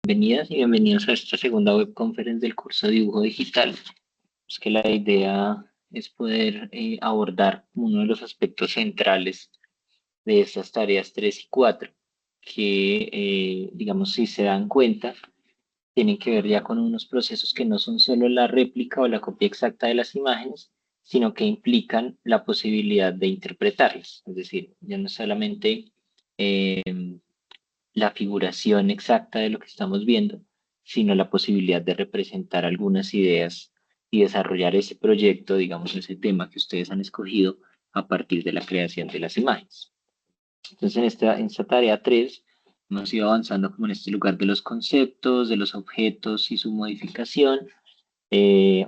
bienvenidas y bienvenidos a esta segunda webconference del curso de dibujo digital. Es que la idea es poder abordar uno de los aspectos centrales de estas tareas 3 y 4, que, digamos, si se dan cuenta, tienen que ver ya con unos procesos que no son solo la réplica o la copia exacta de las imágenes, sino que implican la posibilidad de interpretarlas. Es decir, ya no solamente la figuración exacta de lo que estamos viendo, sino la posibilidad de representar algunas ideas y desarrollar ese proyecto, digamos, ese tema que ustedes han escogido a partir de la creación de las imágenes. Entonces, en esta tarea 3 hemos ido avanzando como en este lugar de los conceptos, de los objetos y su modificación,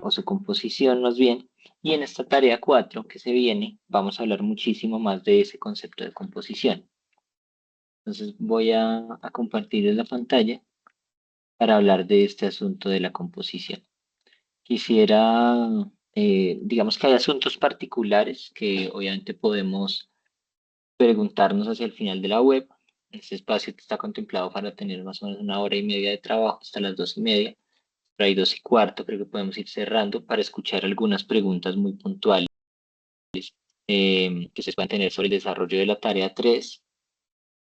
o su composición más bien. Y en esta tarea 4 que se viene, vamos a hablar muchísimo más de ese concepto de composición. Entonces voy a compartir la pantalla para hablar de este asunto de la composición. Quisiera, digamos que hay asuntos particulares que obviamente podemos preguntarnos hacia el final de la web. Este espacio está contemplado para tener más o menos 1 hora y media de trabajo hasta las 2:30. Pero hay 2:15, creo que podemos ir cerrando para escuchar algunas preguntas muy puntuales que se puedan tener sobre el desarrollo de la tarea 3.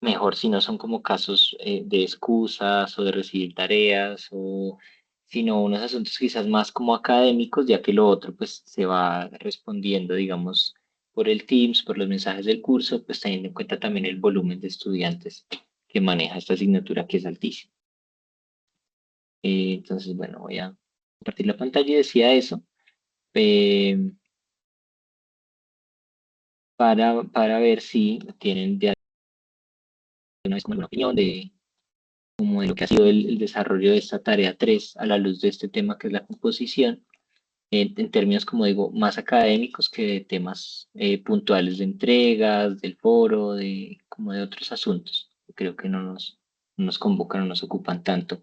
Mejor si no son como casos de excusas o de recibir tareas, o sino unos asuntos quizás más como académicos, ya que lo otro pues se va respondiendo, digamos, por el Teams, por los mensajes del curso, pues teniendo en cuenta también el volumen de estudiantes que maneja esta asignatura, que es altísimo. Entonces, bueno, voy a compartir la pantalla y decía eso, eh, para ver si tienen de alguna vez como alguna opinión de como de lo que ha sido el desarrollo de esta tarea 3 a la luz de este tema que es la composición, en términos, como digo, más académicos que de temas puntuales de entregas, del foro, como de otros asuntos. Creo que no nos convocan, no nos ocupan tanto,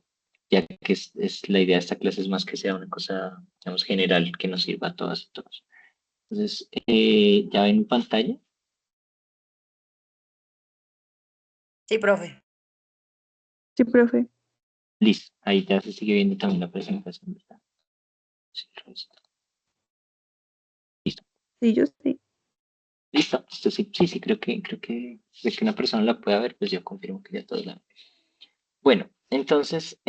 ya que es la idea de esta clase es más que sea una cosa, digamos, general que nos sirva a todas y todos. Entonces, ya ven mi pantalla. Sí, profe. Sí, profe. Listo, ahí ya se sigue viendo también la presentación, ¿verdad? Sí, listo. Sí, yo sí. Listo, esto sí, sí, sí, creo que de que una persona la pueda ver, pues yo confirmo que ya todos la ven. Bueno, entonces,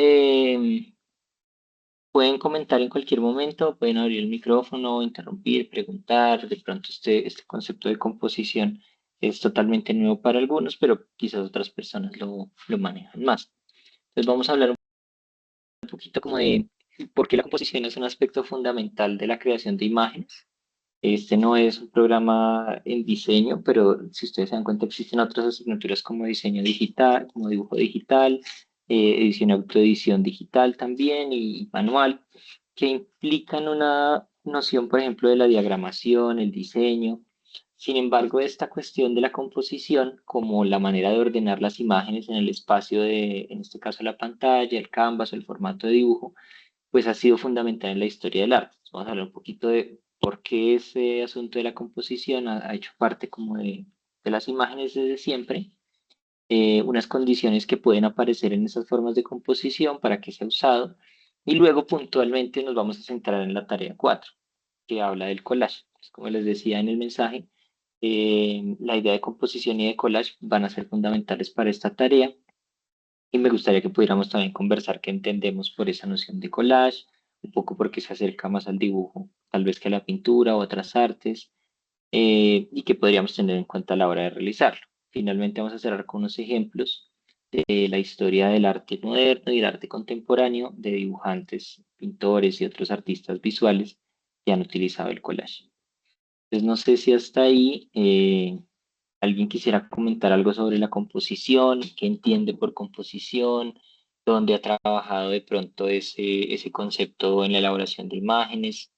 pueden comentar en cualquier momento, pueden abrir el micrófono, interrumpir, preguntar. De pronto este concepto de composición es totalmente nuevo para algunos, pero quizás otras personas lo manejan más. Entonces vamos a hablar un poquito como de por qué la composición es un aspecto fundamental de la creación de imágenes. Este no es un programa en diseño, pero si ustedes se dan cuenta, existen otras asignaturas como diseño digital, como dibujo digital, edición y autoedición digital también, y manual, que implican una noción, por ejemplo, de la diagramación, el diseño. Sin embargo, esta cuestión de la composición, como la manera de ordenar las imágenes en el espacio en este caso, la pantalla, el canvas o el formato de dibujo, pues ha sido fundamental en la historia del arte. Vamos a hablar un poquito de por qué ese asunto de la composición ha hecho parte como de las imágenes desde siempre, unas condiciones que pueden aparecer en esas formas de composición para que sea usado, y luego puntualmente nos vamos a centrar en la tarea 4, que habla del collage. Pues, como les decía en el mensaje, la idea de composición y de collage van a ser fundamentales para esta tarea, y me gustaría que pudiéramos también conversar qué entendemos por esa noción de collage, un poco porque se acerca más al dibujo, tal vez que a la pintura o otras artes, y que podríamos tener en cuenta a la hora de realizarlo. Finalmente vamos a cerrar con unos ejemplos de la historia del arte moderno y del arte contemporáneo de dibujantes, pintores y otros artistas visuales que han utilizado el collage. Entonces no sé si hasta ahí alguien quisiera comentar algo sobre la composición, qué entiende por composición, dónde ha trabajado de pronto ese concepto en la elaboración de imágenes.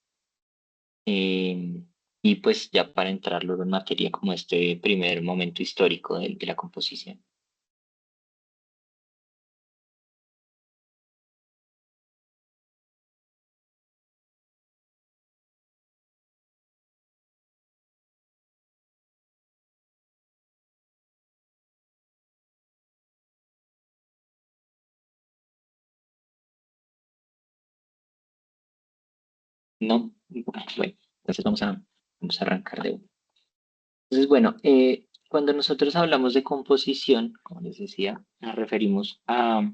eh, y pues ya para entrar luego en materia como este primer momento histórico de la composición. No, bueno, entonces vamos a arrancar de uno. Entonces, bueno, cuando nosotros hablamos de composición, como les decía, nos referimos a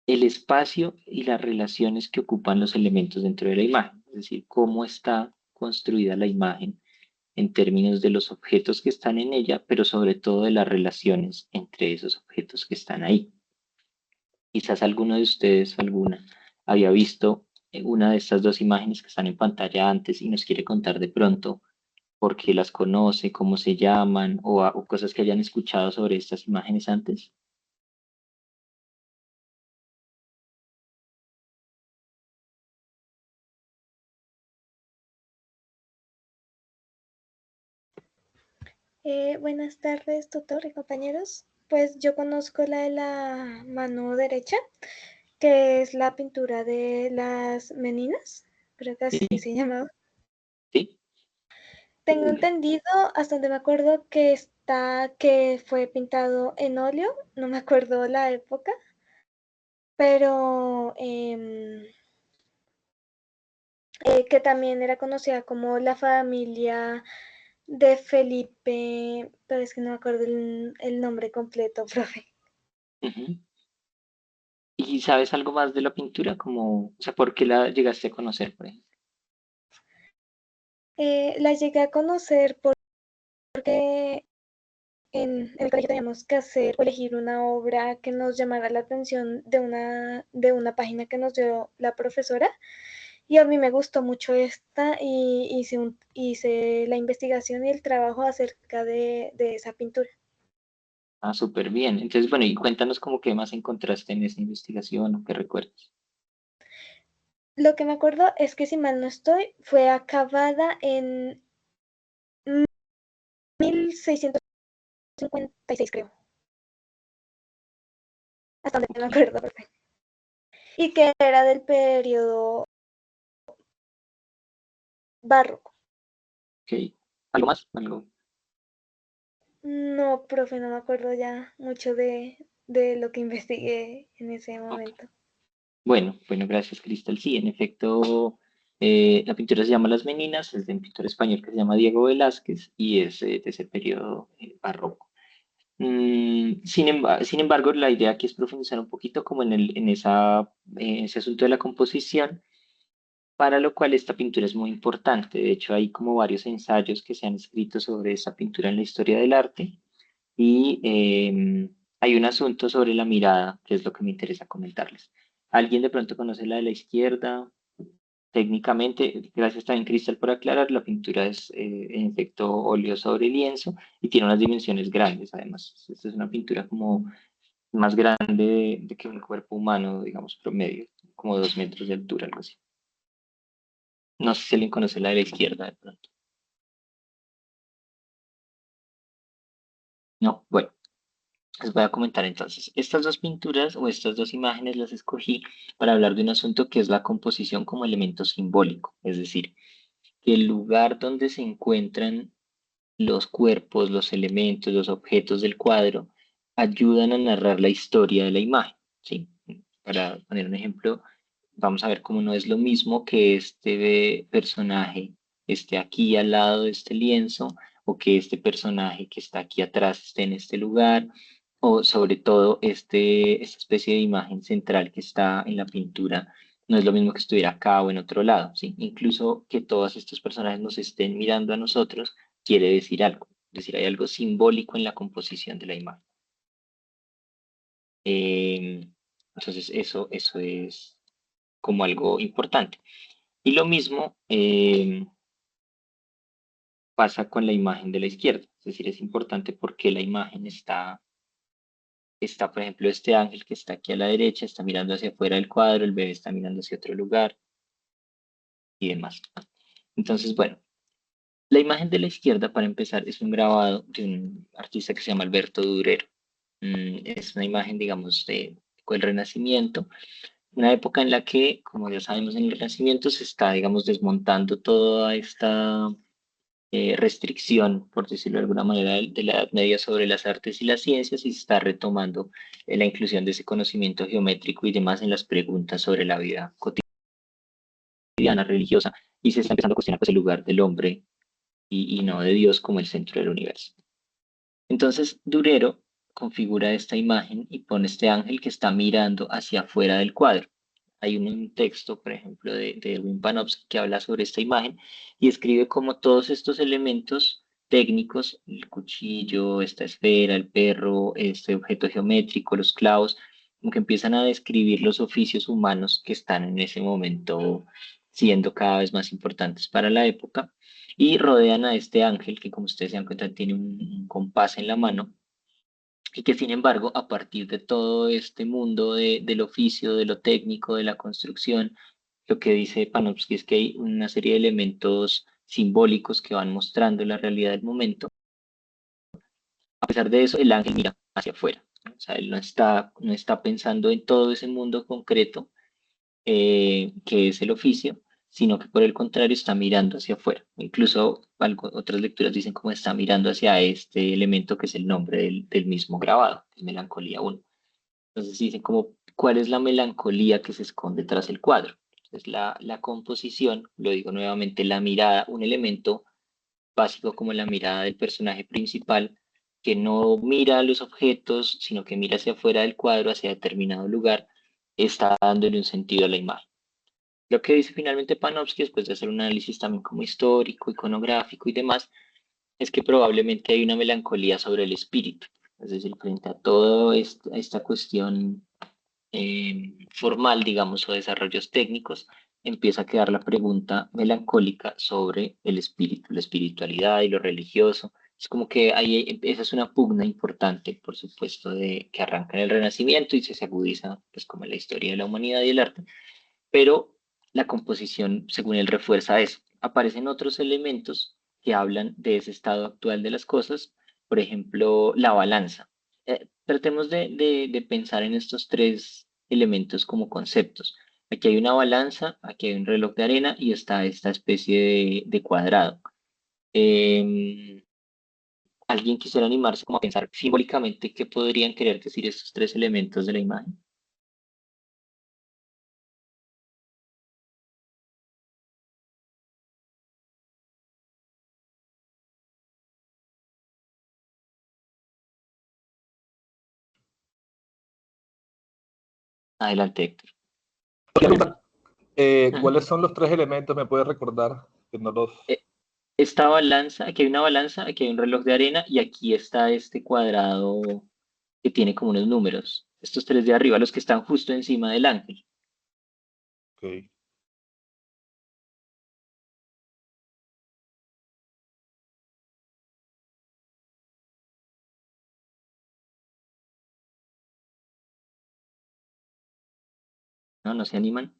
el espacio y las relaciones que ocupan los elementos dentro de la imagen, es decir, cómo está construida la imagen en términos de los objetos que están en ella, pero sobre todo de las relaciones entre esos objetos que están ahí. Quizás alguno de ustedes, alguna, había visto una de estas dos imágenes que están en pantalla antes y nos quiere contar de pronto por qué las conoce, cómo se llaman o cosas que hayan escuchado sobre estas imágenes antes. Buenas tardes, tutor y compañeros. Pues yo conozco la de la mano derecha, que es la pintura de las meninas, creo que así Sí, se llamaba. sí. Tengo entendido, hasta donde me acuerdo, que fue pintado en óleo, no me acuerdo la época, pero que también era conocida como la familia de Felipe, pero es que no me acuerdo el nombre completo, profe. Ujú. ¿Y sabes algo más de la pintura? Como, o sea, ¿por qué la llegaste a conocer, por ejemplo? La llegué a conocer porque en el colegio teníamos que hacer o elegir una obra que nos llamara la atención de una página que nos dio la profesora. Y a mí me gustó mucho esta y hice la investigación y el trabajo acerca de esa pintura. Ah, súper bien. Entonces, bueno, y cuéntanos como qué más encontraste en esa investigación o qué recuerdas. Lo que me acuerdo es que, si mal no estoy, fue acabada en 1656, creo. Hasta donde me Ok, acuerdo, profe. Y que era del periodo barroco. ok. ¿Algo más? ¿Algo? No, profe, no me acuerdo ya mucho de lo que investigué en ese Ok. momento. Bueno, gracias, Cristal. Sí, en efecto, la pintura se llama Las Meninas, es de un pintor español que se llama Diego Velázquez y es de ese periodo barroco. Sin embargo, la idea aquí es profundizar un poquito como en ese asunto de la composición, para lo cual esta pintura es muy importante. De hecho, hay como varios ensayos que se han escrito sobre esta pintura en la historia del arte y hay un asunto sobre la mirada, que es lo que me interesa comentarles. ¿Alguien de pronto conoce la de la izquierda? Técnicamente, gracias también Cristal por aclarar, la pintura es en efecto óleo sobre lienzo y tiene unas dimensiones grandes. Además, esta es una pintura como más grande de que un cuerpo humano, digamos, promedio, como 2 metros de altura, algo así. No sé si alguien conoce la de la izquierda de pronto. No, bueno, les voy a comentar entonces. Estas dos pinturas o estas dos imágenes las escogí para hablar de un asunto que es la composición como elemento simbólico, es decir, que el lugar donde se encuentran los cuerpos, los elementos, los objetos del cuadro ayudan a narrar la historia de la imagen, ¿sí? Para poner un ejemplo, vamos a ver cómo no es lo mismo que este personaje esté aquí al lado de este lienzo o que este personaje que está aquí atrás esté en este lugar o sobre todo esta especie de imagen central que está en la pintura. No es lo mismo que estuviera acá o en otro lado, ¿sí? Incluso que todos estos personajes nos estén mirando a nosotros quiere decir algo. Es decir, hay algo simbólico en la composición de la imagen. Entonces, eso es como algo importante. Y lo mismo pasa con la imagen de la izquierda. Es decir, es importante porque la imagen está, por ejemplo, este ángel que está aquí a la derecha, está mirando hacia afuera del cuadro, el bebé está mirando hacia otro lugar y demás. Entonces, bueno, la imagen de la izquierda, para empezar, es un grabado de un artista que se llama Alberto Durero. Es una imagen, digamos, del Renacimiento, una época en la que, como ya sabemos, en el Renacimiento se está, digamos, desmontando toda esta restricción, por decirlo de alguna manera, de la Edad Media sobre las artes y las ciencias y se está retomando la inclusión de ese conocimiento geométrico y demás en las preguntas sobre la vida cotidiana. cotidiana, religiosa, y se está empezando a cuestionar pues, el lugar del hombre y no de Dios como el centro del universo. Entonces, Durero configura esta imagen y pone este ángel que está mirando hacia afuera del cuadro. Hay un texto, por ejemplo, de Erwin Panofsky que habla sobre esta imagen y escribe cómo todos estos elementos técnicos, el cuchillo, esta esfera, el perro, este objeto geométrico, los clavos, como que empiezan a describir los oficios humanos que están en ese momento siendo cada vez más importantes para la época y rodean a este ángel que, como ustedes se dan cuenta, tiene un compás en la mano y que, sin embargo, a partir de todo este mundo del oficio, de lo técnico, de la construcción, lo que dice Panofsky es que hay una serie de elementos simbólicos que van mostrando la realidad del momento. A pesar de eso, el ángel mira hacia afuera, ¿no? O sea, él no está pensando en todo ese mundo concreto que es el oficio, sino que por el contrario está mirando hacia afuera. Incluso otras lecturas dicen cómo está mirando hacia este elemento que es el nombre del mismo grabado, es Melancolía 1. Entonces dicen como, ¿cuál es la melancolía que se esconde tras el cuadro? Entonces la composición, lo digo nuevamente, la mirada, un elemento básico como la mirada del personaje principal, que no mira a los objetos, sino que mira hacia afuera del cuadro, hacia determinado lugar, está dándole un sentido a la imagen. Lo que dice finalmente Panofsky, después de hacer un análisis también como histórico, iconográfico y demás, es que probablemente hay una melancolía sobre el espíritu. Es decir, frente a toda esta cuestión formal, digamos, o desarrollos técnicos, empieza a quedar la pregunta melancólica sobre el espíritu, la espiritualidad y lo religioso. Es como que esa es una pugna importante, por supuesto, que arranca en el Renacimiento y se agudiza, pues, como en la historia de la humanidad y el arte, pero la composición, según él, refuerza eso. Aparecen otros elementos que hablan de ese estado actual de las cosas, por ejemplo, la balanza. Tratemos de pensar en estos tres elementos como conceptos. Aquí hay una balanza, aquí hay un reloj de arena y está esta especie de cuadrado. ¿Alguien quisiera animarse como a pensar simbólicamente qué podrían querer decir estos tres elementos de la imagen? Adelante, Héctor. Ajá. ¿Cuáles son los tres elementos? ¿Me puedes recordar? Que no los... Esta balanza, aquí hay una balanza, aquí hay un reloj de arena y aquí está este cuadrado que tiene como unos números. Estos tres de arriba, los que están justo encima del ángel. Ok. ¿No? ¿No se animan?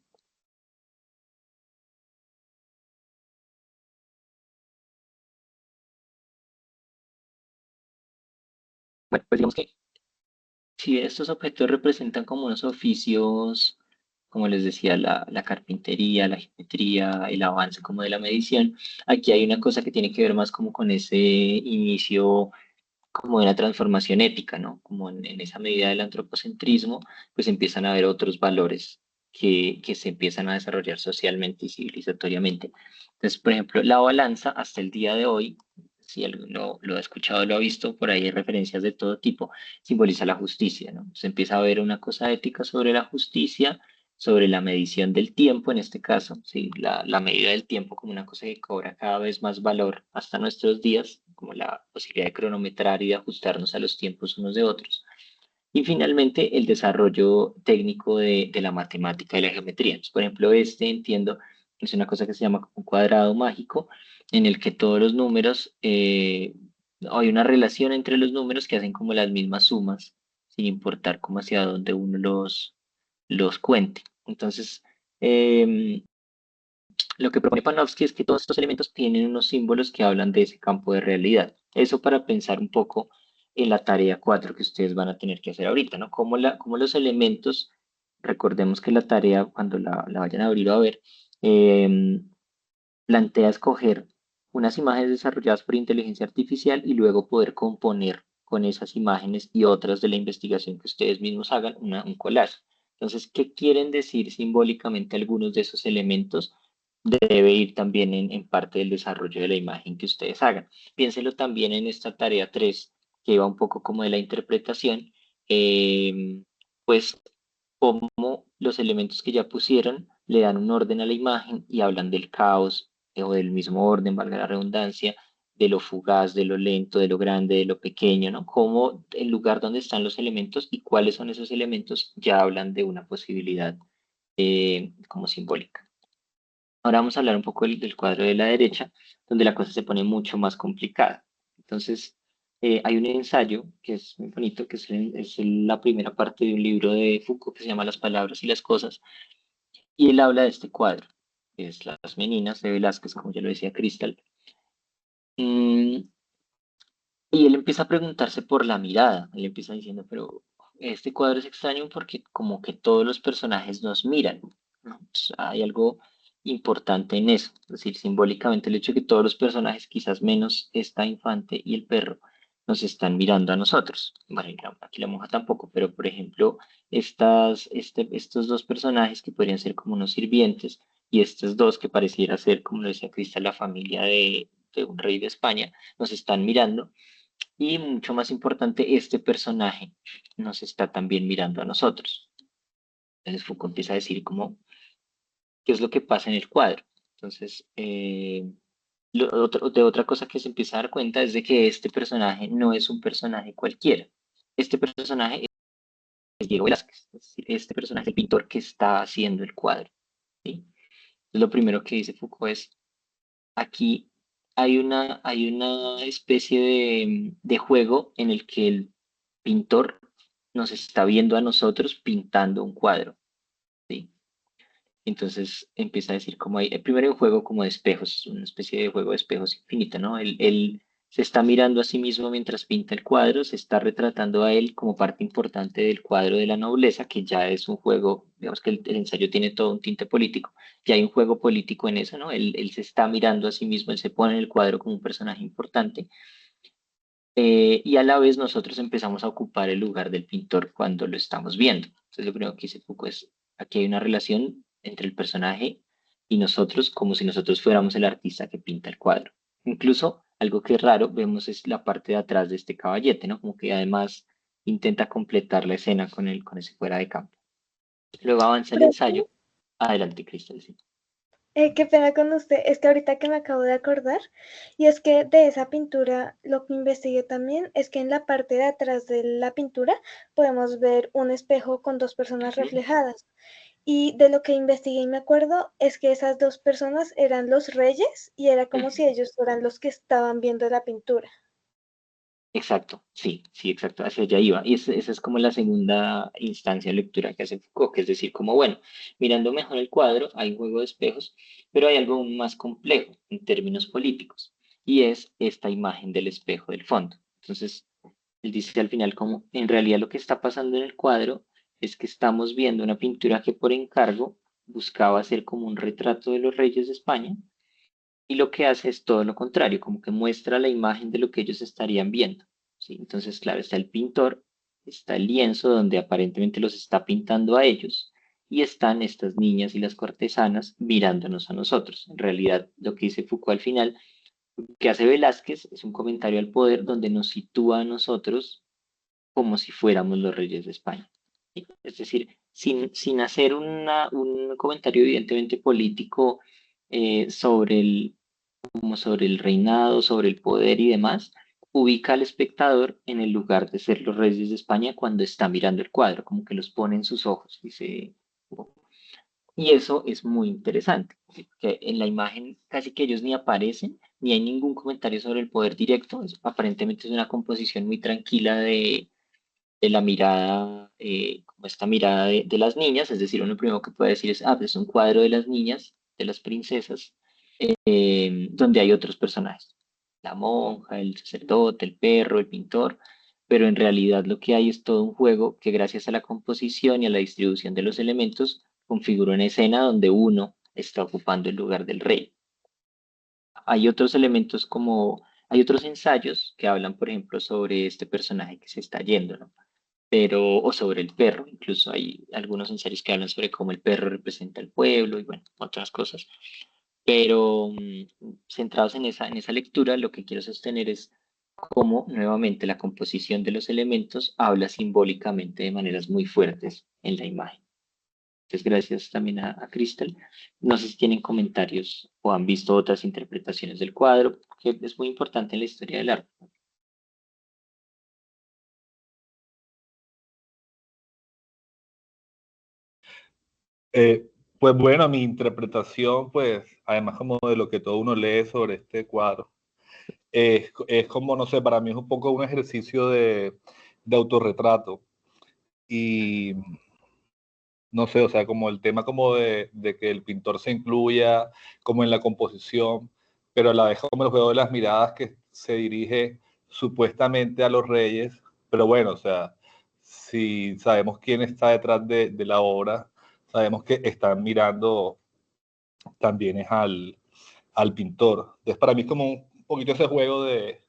Bueno, pues digamos que si estos objetos representan como unos oficios, como les decía, la carpintería, la geometría, el avance como de la medición, aquí hay una cosa que tiene que ver más como con ese inicio como de una transformación ética, ¿no? Como en esa medida del antropocentrismo, pues empiezan a haber otros valores que se empiezan a desarrollar socialmente y civilizatoriamente. Entonces, por ejemplo, la balanza hasta el día de hoy, si alguno lo ha escuchado, lo ha visto, por ahí hay referencias de todo tipo, simboliza la justicia, ¿no? Se empieza a ver una cosa ética sobre la justicia, sobre la medición del tiempo en este caso, ¿sí? La medida del tiempo como una cosa que cobra cada vez más valor hasta nuestros días, como la posibilidad de cronometrar y de ajustarnos a los tiempos unos de otros. Y finalmente, el desarrollo técnico de la matemática y la geometría. Entonces, por ejemplo, entiendo, es una cosa que se llama un cuadrado mágico, en el que todos los números, hay una relación entre los números que hacen como las mismas sumas, sin importar cómo hacia dónde uno los cuente. Entonces, lo que propone Panofsky es que todos estos elementos tienen unos símbolos que hablan de ese campo de realidad. Eso para pensar un poco en la tarea 4 que ustedes van a tener que hacer ahorita, ¿no? Cómo los elementos, recordemos que la tarea, cuando la vayan a abrir o a ver, eh, plantea escoger unas imágenes desarrolladas por inteligencia artificial y luego poder componer con esas imágenes y otras de la investigación que ustedes mismos hagan un collage. Entonces, ¿qué quieren decir simbólicamente algunos de esos elementos? debe ir también en parte del desarrollo de la imagen que ustedes hagan. Piénselo también en esta tarea 3 que iba un poco como de la interpretación, pues cómo los elementos que ya pusieron le dan un orden a la imagen y hablan del caos o del mismo orden, valga la redundancia, de lo fugaz, de lo lento, de lo grande, de lo pequeño, ¿no? Cómo el lugar donde están los elementos y cuáles son esos elementos ya hablan de una posibilidad como simbólica. Ahora vamos a hablar un poco del cuadro de la derecha, donde la cosa se pone mucho más complicada. Entonces, hay un ensayo que es muy bonito, que es la primera parte de un libro de Foucault que se llama Las palabras y las cosas, y él habla de este cuadro, que es Las Meninas de Velázquez, como ya lo decía Cristal. Mm, y él empieza a preguntarse por la mirada. Él empieza diciendo, pero este cuadro es extraño porque como que todos los personajes nos miran, ¿no? O sea, hay algo importante en eso. Es decir, simbólicamente el hecho de que todos los personajes, quizás menos esta infante y el perro, nos están mirando a nosotros. Bueno, y aquí la monja tampoco, pero por ejemplo, estos dos personajes que podrían ser como unos sirvientes y estos dos que pareciera ser, como lo decía Cristal, la familia de un rey de España, nos están mirando y mucho más importante, este personaje nos está también mirando a nosotros. Entonces Foucault empieza a decir como, ¿qué es lo que pasa en el cuadro? Entonces, otra cosa que se empieza a dar cuenta es de que este personaje no es un personaje cualquiera. Este personaje es Diego Velázquez, es decir, este personaje es el pintor que está haciendo el cuadro, ¿sí? Entonces, lo primero que dice Foucault es, aquí hay una especie de juego en el que el pintor nos está viendo a nosotros pintando un cuadro, ¿sí? Entonces empieza a decir como hay, primero hay un juego como de espejos, una especie de juego de espejos infinito, ¿no? Él se está mirando a sí mismo mientras pinta el cuadro, se está retratando a él como parte importante del cuadro de la nobleza, que ya es un juego, digamos que el ensayo tiene todo un tinte político, ya hay un juego político en eso, ¿no? Él se está mirando a sí mismo, él se pone en el cuadro como un personaje importante, y a la vez nosotros empezamos a ocupar el lugar del pintor cuando lo estamos viendo. Entonces lo primero que dice Foucault es, aquí hay una relación entre el personaje y nosotros, como si nosotros fuéramos el artista que pinta el cuadro. Incluso algo que es raro, vemos es la parte de atrás de este caballete, ¿no? Como que además intenta completar la escena con ese fuera de campo. Luego avanza el Profe, ensayo. Adelante, Cristal, sí. qué pena con usted. Es que ahorita que me acabo de acordar, y es que de esa pintura lo que investigué también es que en la parte de atrás de la pintura podemos ver un espejo con dos personas Ujú. reflejadas. Y de lo que investigué y me acuerdo es que esas dos personas eran los reyes y era como si ellos fueran los que estaban viendo la pintura. Exacto, sí, sí, exacto, hacia allá iba. Y esa es como la segunda instancia de lectura que hace Foucault, que es decir, como bueno, mirando mejor el cuadro, hay un juego de espejos, pero hay algo aún más complejo en términos políticos, y es esta imagen del espejo del fondo. Entonces, él dice al final como, en realidad lo que está pasando en el cuadro es que estamos viendo una pintura que por encargo buscaba hacer como un retrato de los reyes de España, y lo que hace es todo lo contrario, como que muestra la imagen de lo que ellos estarían viendo, ¿sí? Entonces, claro, está el pintor, está el lienzo donde aparentemente los está pintando a ellos, y están estas niñas y las cortesanas mirándonos a nosotros. En realidad, lo que dice Foucault al final, que hace Velázquez, es un comentario al poder donde nos sitúa a nosotros como si fuéramos los reyes de España, ¿sí? Es decir, sin hacer un comentario evidentemente político sobre como sobre el reinado, sobre el poder y demás, ubica al espectador en el lugar de ser los reyes de España cuando está mirando el cuadro, como que los pone en sus ojos. Y eso es muy interesante, que en la imagen casi que ellos ni aparecen, ni hay ningún comentario sobre el poder directo, aparentemente es una composición muy tranquila de la mirada, como esta mirada de las niñas, es decir, uno primero que puede decir es, ah, pues es un cuadro de las niñas, de las princesas, donde hay otros personajes, la monja, el sacerdote, el perro, el pintor, pero en realidad lo que hay es todo un juego que gracias a la composición y a la distribución de los elementos configura una escena donde uno está ocupando el lugar del rey. Hay otros elementos como, hay otros ensayos que hablan, por ejemplo, sobre este personaje que se está yendo, ¿no? Pero, o sobre el perro, incluso hay algunos ensayos que hablan sobre cómo el perro representa al pueblo y bueno, otras cosas. Pero centrados en esa lectura, lo que quiero sostener es cómo nuevamente la composición de los elementos habla simbólicamente de maneras muy fuertes en la imagen. Entonces, gracias también a Crystal. No sé si tienen comentarios o han visto otras interpretaciones del cuadro, que es muy importante en la historia del arte. Eh, pues bueno, mi interpretación, pues, además como de lo que todo uno lee sobre este cuadro, es como, no sé, para mí es un poco un ejercicio de autorretrato. Y no sé, o sea, como el tema como de que el pintor se incluya como en la composición, pero a la vez como el juego de las miradas que se dirige supuestamente a los reyes, pero bueno, o sea, si sabemos quién está detrás de la obra, sabemos que están mirando también es al pintor. Entonces para mí es como un poquito ese juego de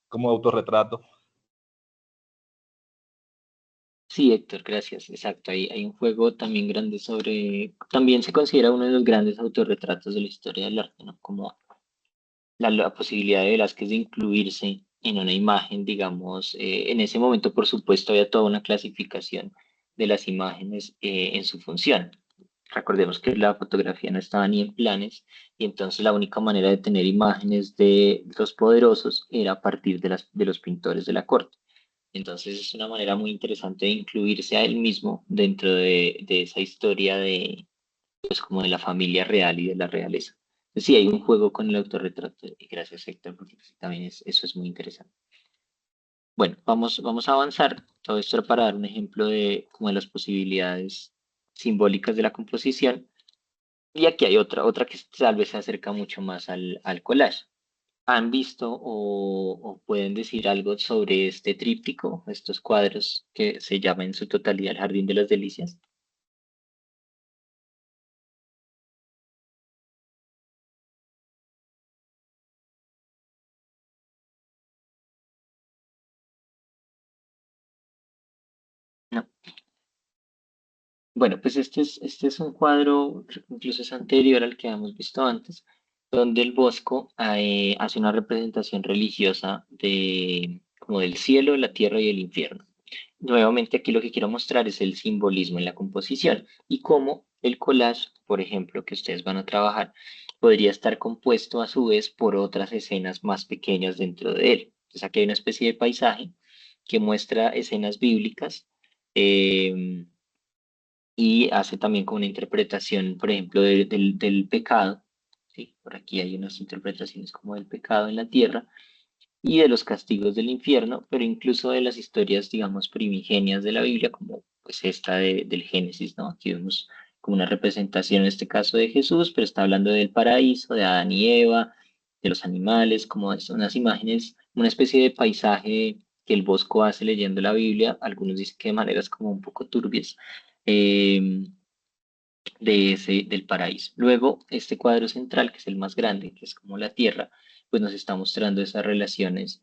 como de autorretrato. Sí, Héctor, gracias. Exacto. Hay un juego también grande sobre, también se considera uno de los grandes autorretratos de la historia del arte, ¿no? Como la posibilidad de Velázquez de incluirse en una imagen, digamos, en ese momento, por supuesto, había toda una clasificación de las imágenes en su función. Recordemos que la fotografía no estaba ni en planes y entonces la única manera de tener imágenes de los poderosos era a partir de los pintores de la corte. Entonces es una manera muy interesante de incluirse a él mismo dentro de esa historia de, pues como de la familia real y de la realeza. Entonces, sí, hay un juego con el autorretrato y gracias Héctor, porque pues, también eso es muy interesante. Bueno, vamos a avanzar. Todo esto era para dar un ejemplo de como de las posibilidades simbólicas de la composición. Y aquí hay otra que tal vez se acerca mucho más al collage. ¿Han visto o pueden decir algo sobre este tríptico, estos cuadros que se llama en su totalidad el Jardín de las Delicias? No. Bueno, pues este es un cuadro, incluso es anterior al que hemos visto antes, donde el Bosco hace una representación religiosa de, como del cielo, la tierra y el infierno. Nuevamente aquí lo que quiero mostrar es el simbolismo en la composición y cómo el collage, por ejemplo, que ustedes van a trabajar, podría estar compuesto a su vez por otras escenas más pequeñas dentro de él. Entonces aquí hay una especie de paisaje que muestra escenas bíblicas. em, y hace también como una interpretación, por ejemplo, del pecado, ¿sí? Por aquí hay unas interpretaciones como del pecado en la tierra y de los castigos del infierno, pero incluso de las historias, digamos, primigenias de la Biblia, como pues esta del Génesis, ¿no? Aquí vemos como una representación en este caso de Jesús, pero está hablando del paraíso, de Adán y Eva, de los animales, como unas imágenes, una especie de paisaje que el Bosco hace leyendo la Biblia, algunos dicen que de maneras como un poco turbias, eh, del paraíso. Luego, este cuadro central, que es el más grande, que es como la Tierra, pues nos está mostrando esas relaciones,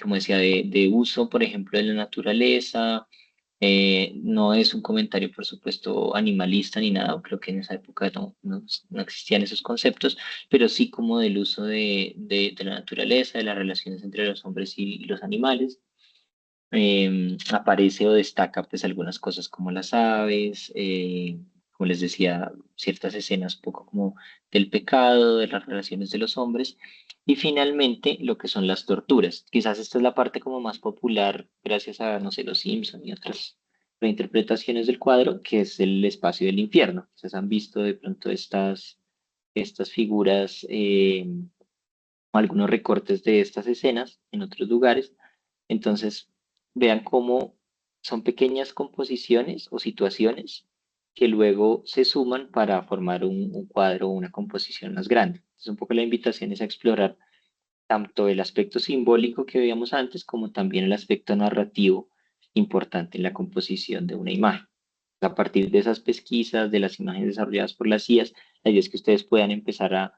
como decía, de uso, por ejemplo, de la naturaleza. No es un comentario, por supuesto, animalista ni nada, creo que en esa época no existían esos conceptos, pero sí como del uso de la naturaleza, de las relaciones entre los hombres y los animales. Aparece o destaca pues algunas cosas como las aves, como les decía, ciertas escenas un poco como del pecado, de las relaciones de los hombres, y finalmente lo que son las torturas. Quizás esta es la parte como más popular gracias a, no sé, los Simpson y otras reinterpretaciones del cuadro, que es el espacio del infierno. Ustedes han visto de pronto estas figuras, algunos recortes de estas escenas en otros lugares. Entonces, vean cómo son pequeñas composiciones o situaciones que luego se suman para formar un cuadro o una composición más grande. Entonces, un poco la invitación es a explorar tanto el aspecto simbólico que veíamos antes como también el aspecto narrativo importante en la composición de una imagen. A partir de esas pesquisas, de las imágenes desarrolladas por las IAs, la idea es que ustedes puedan empezar a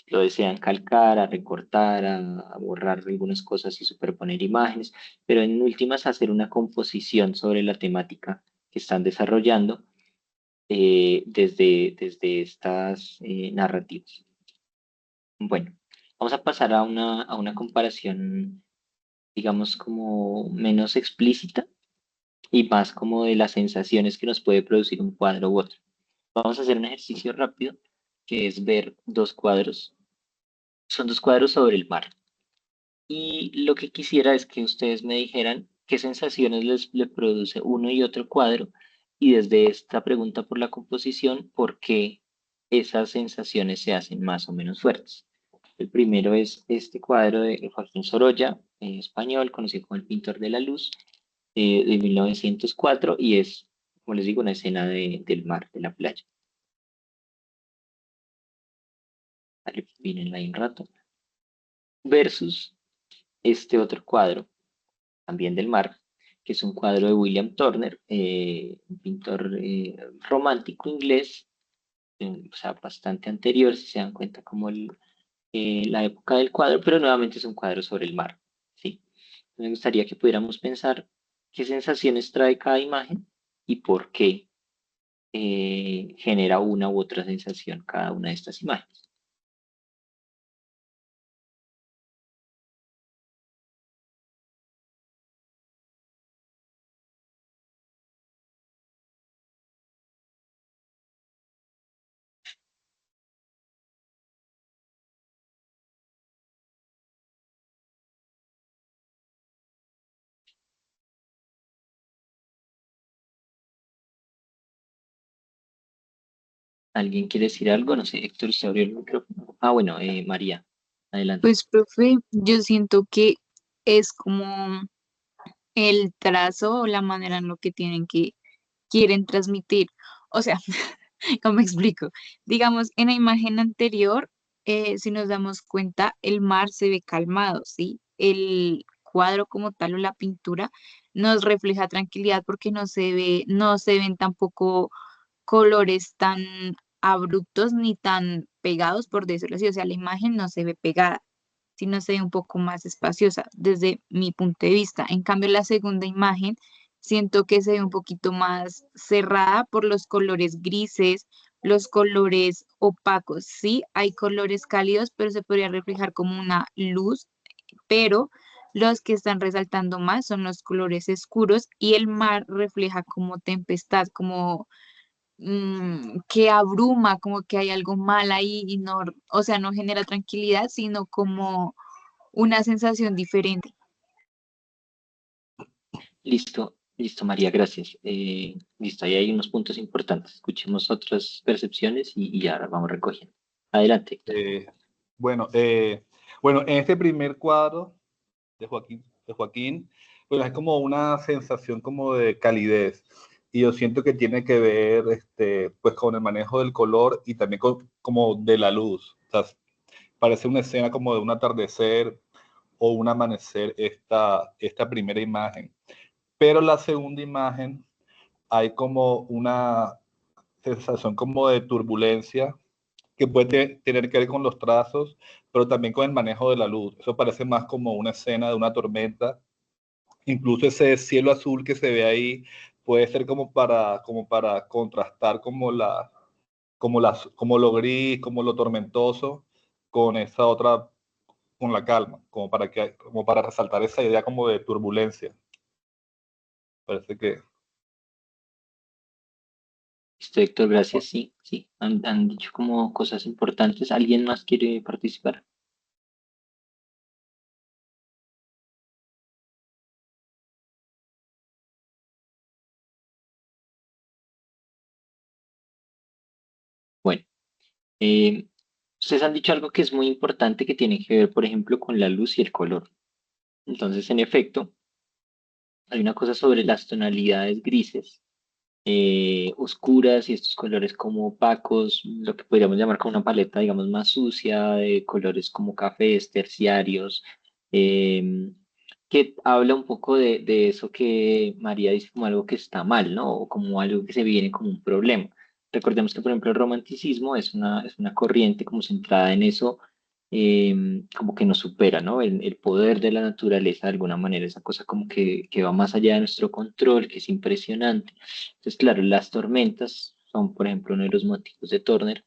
lo desean calcar, a recortar, a borrar algunas cosas y superponer imágenes, pero en últimas hacer una composición sobre la temática que están desarrollando desde estas narrativas. Bueno, vamos a pasar a una comparación, digamos, como menos explícita y más como de las sensaciones que nos puede producir un cuadro u otro. Vamos a hacer un ejercicio rápido, que es ver dos cuadros. Son dos cuadros sobre el mar. Y lo que quisiera es que ustedes me dijeran qué sensaciones le produce uno y otro cuadro, y desde esta pregunta por la composición, por qué esas sensaciones se hacen más o menos fuertes. El primero es este cuadro de Joaquín Sorolla, español, conocido como el pintor de la luz, de 1904, y es, como les digo, una escena del mar, de la playa. Vale, miren ahí un rato. Versus este otro cuadro, también del mar, que es un cuadro de William Turner, un pintor romántico inglés, o sea, bastante anterior, si se dan cuenta, como la época del cuadro, pero nuevamente es un cuadro sobre el mar, ¿sí? Me gustaría que pudiéramos pensar qué sensaciones trae cada imagen y por qué genera una u otra sensación cada una de estas imágenes. ¿Alguien quiere decir algo? No sé, Héctor, ¿se abrió el micrófono? Ah, bueno, María, adelante. Pues, profe, yo siento que es como el trazo o la manera en lo que quieren transmitir. O sea, ¿cómo me explico? Digamos, en la imagen anterior, si nos damos cuenta, el mar se ve calmado, ¿sí? El cuadro como tal o la pintura nos refleja tranquilidad porque no se ven tampoco colores tan abruptos ni tan pegados, por decirlo así. O sea, la imagen no se ve pegada, sino se ve un poco más espaciosa desde mi punto de vista. En cambio, la segunda imagen siento que se ve un poquito más cerrada por los colores grises, los colores opacos. Sí, hay colores cálidos, pero se podría reflejar como una luz, pero los que están resaltando más son los colores oscuros y el mar refleja como tempestad, como que abruma, como que hay algo mal ahí y no, o sea, no genera tranquilidad, sino como una sensación diferente. Listo, listo, María, gracias. Listo, ahí hay unos puntos importantes. Escuchemos otras percepciones y ya vamos recogiendo. Adelante, Héctor. Bueno, bueno, en este primer cuadro de Joaquín, pues es como una sensación como de calidez. Y yo siento que tiene que ver pues con el manejo del color y también como de la luz. O sea, parece una escena como de un atardecer o un amanecer esta primera imagen. Pero la segunda imagen hay como una sensación como de turbulencia que puede tener que ver con los trazos, pero también con el manejo de la luz. Eso parece más como una escena de una tormenta. Incluso ese cielo azul que se ve ahí puede ser como para contrastar como lo gris, como lo tormentoso, con esa otra, con la calma, como para resaltar esa idea como de turbulencia. Parece que Listo, Héctor, gracias. Sí, sí, han dicho como cosas importantes. ¿Alguien más quiere participar? Bueno, eh, ustedes han dicho algo que es muy importante que tiene que ver, por ejemplo, con la luz y el color. Entonces, en efecto, hay una cosa sobre las tonalidades grises, oscuras, y estos colores como opacos, lo que podríamos llamar como una paleta, digamos, más sucia, de colores como cafés, terciarios, eh, que habla un poco de eso que María dice como algo que está mal, ¿no? O como algo que se viene como un problema. Recordemos que, por ejemplo, el romanticismo es una corriente como centrada en eso, como que nos supera, ¿no? El poder de la naturaleza, de alguna manera, esa cosa como que va más allá de nuestro control, que es impresionante. Entonces, claro, las tormentas son por ejemplo uno de los motivos de Turner.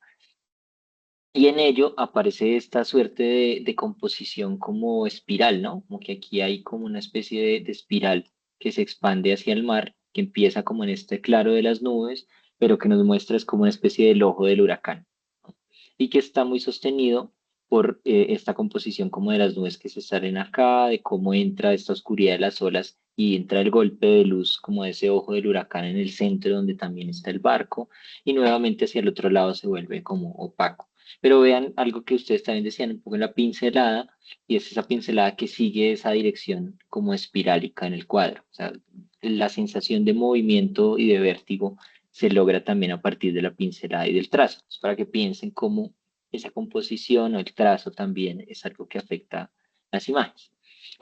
Y en ello aparece esta suerte de composición como espiral, ¿no? Como que aquí hay como una especie de espiral que se expande hacia el mar, que empieza como en este claro de las nubes, pero que nos muestra es como una especie del ojo del huracán, ¿no? Y que está muy sostenido por esta composición como de las nubes que se salen acá, de cómo entra esta oscuridad de las olas y entra el golpe de luz como de ese ojo del huracán en el centro donde también está el barco, y nuevamente hacia el otro lado se vuelve como opaco. Pero vean algo que ustedes también decían, un poco en la pincelada, y es esa pincelada que sigue esa dirección como espirálica en el cuadro. O sea, la sensación de movimiento y de vértigo se logra también a partir de la pincelada y del trazo. Es para que piensen cómo esa composición o el trazo también es algo que afecta las imágenes.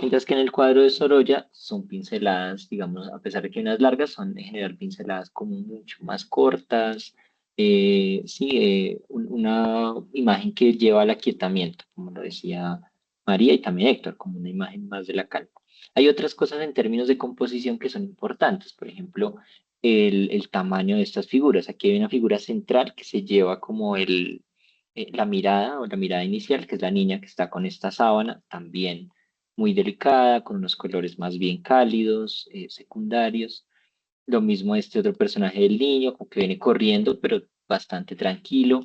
Mientras que en el cuadro de Sorolla son pinceladas, digamos, a pesar de que unas largas, son en general pinceladas como mucho más cortas, sí, una imagen que lleva al aquietamiento, como lo decía María y también Héctor, como una imagen más de la calma. Hay otras cosas en términos de composición que son importantes, por ejemplo, el tamaño de estas figuras. Aquí hay una figura central que se lleva como la mirada o la mirada inicial, que es la niña que está con esta sábana, también muy delicada, con unos colores más bien cálidos, secundarios. Lo mismo este otro personaje del niño, como que viene corriendo, pero bastante tranquilo.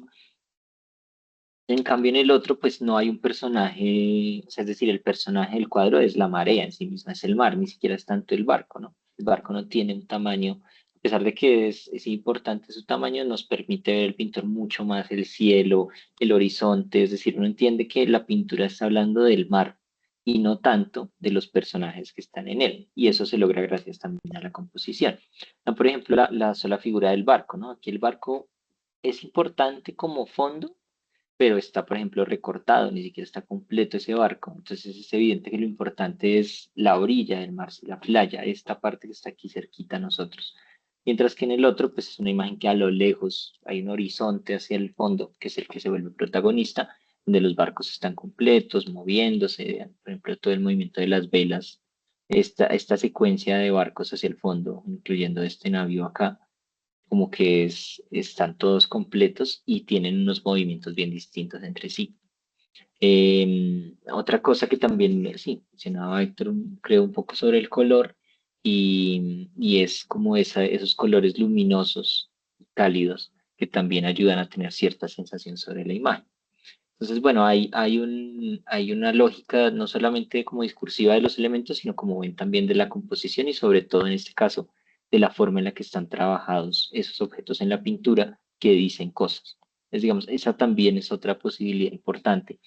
En cambio, en el otro, pues no hay un personaje, o sea, es decir, el personaje del cuadro es la marea en sí misma, es el mar, ni siquiera es tanto el barco, ¿no? El barco no tiene un tamaño, a pesar de que es importante su tamaño, nos permite ver el pintor mucho más el cielo, el horizonte, es decir, uno entiende que la pintura está hablando del mar y no tanto de los personajes que están en él, y eso se logra gracias también a la composición. No, por ejemplo, la sola figura del barco, ¿no? Aquí el barco es importante como fondo, pero está, por ejemplo, recortado, ni siquiera está completo ese barco. Entonces es evidente que lo importante es la orilla del mar, la playa, esta parte que está aquí cerquita a nosotros. Mientras que en el otro, pues es una imagen que a lo lejos hay un horizonte hacia el fondo, que es el que se vuelve protagonista, donde los barcos están completos, moviéndose, por ejemplo, todo el movimiento de las velas, esta secuencia de barcos hacia el fondo, incluyendo este navío acá, como que están todos completos y tienen unos movimientos bien distintos entre sí. Otra cosa que también, sí, mencionaba Héctor, creo un poco sobre el color y es como esos colores luminosos, cálidos, que también ayudan a tener cierta sensación sobre la imagen. Entonces, bueno, hay una lógica no solamente como discursiva de los elementos, sino como ven también de la composición y sobre todo en este caso de la forma en la que están trabajados esos objetos en la pintura que dicen cosas. Es, digamos, esa también es otra posibilidad importante.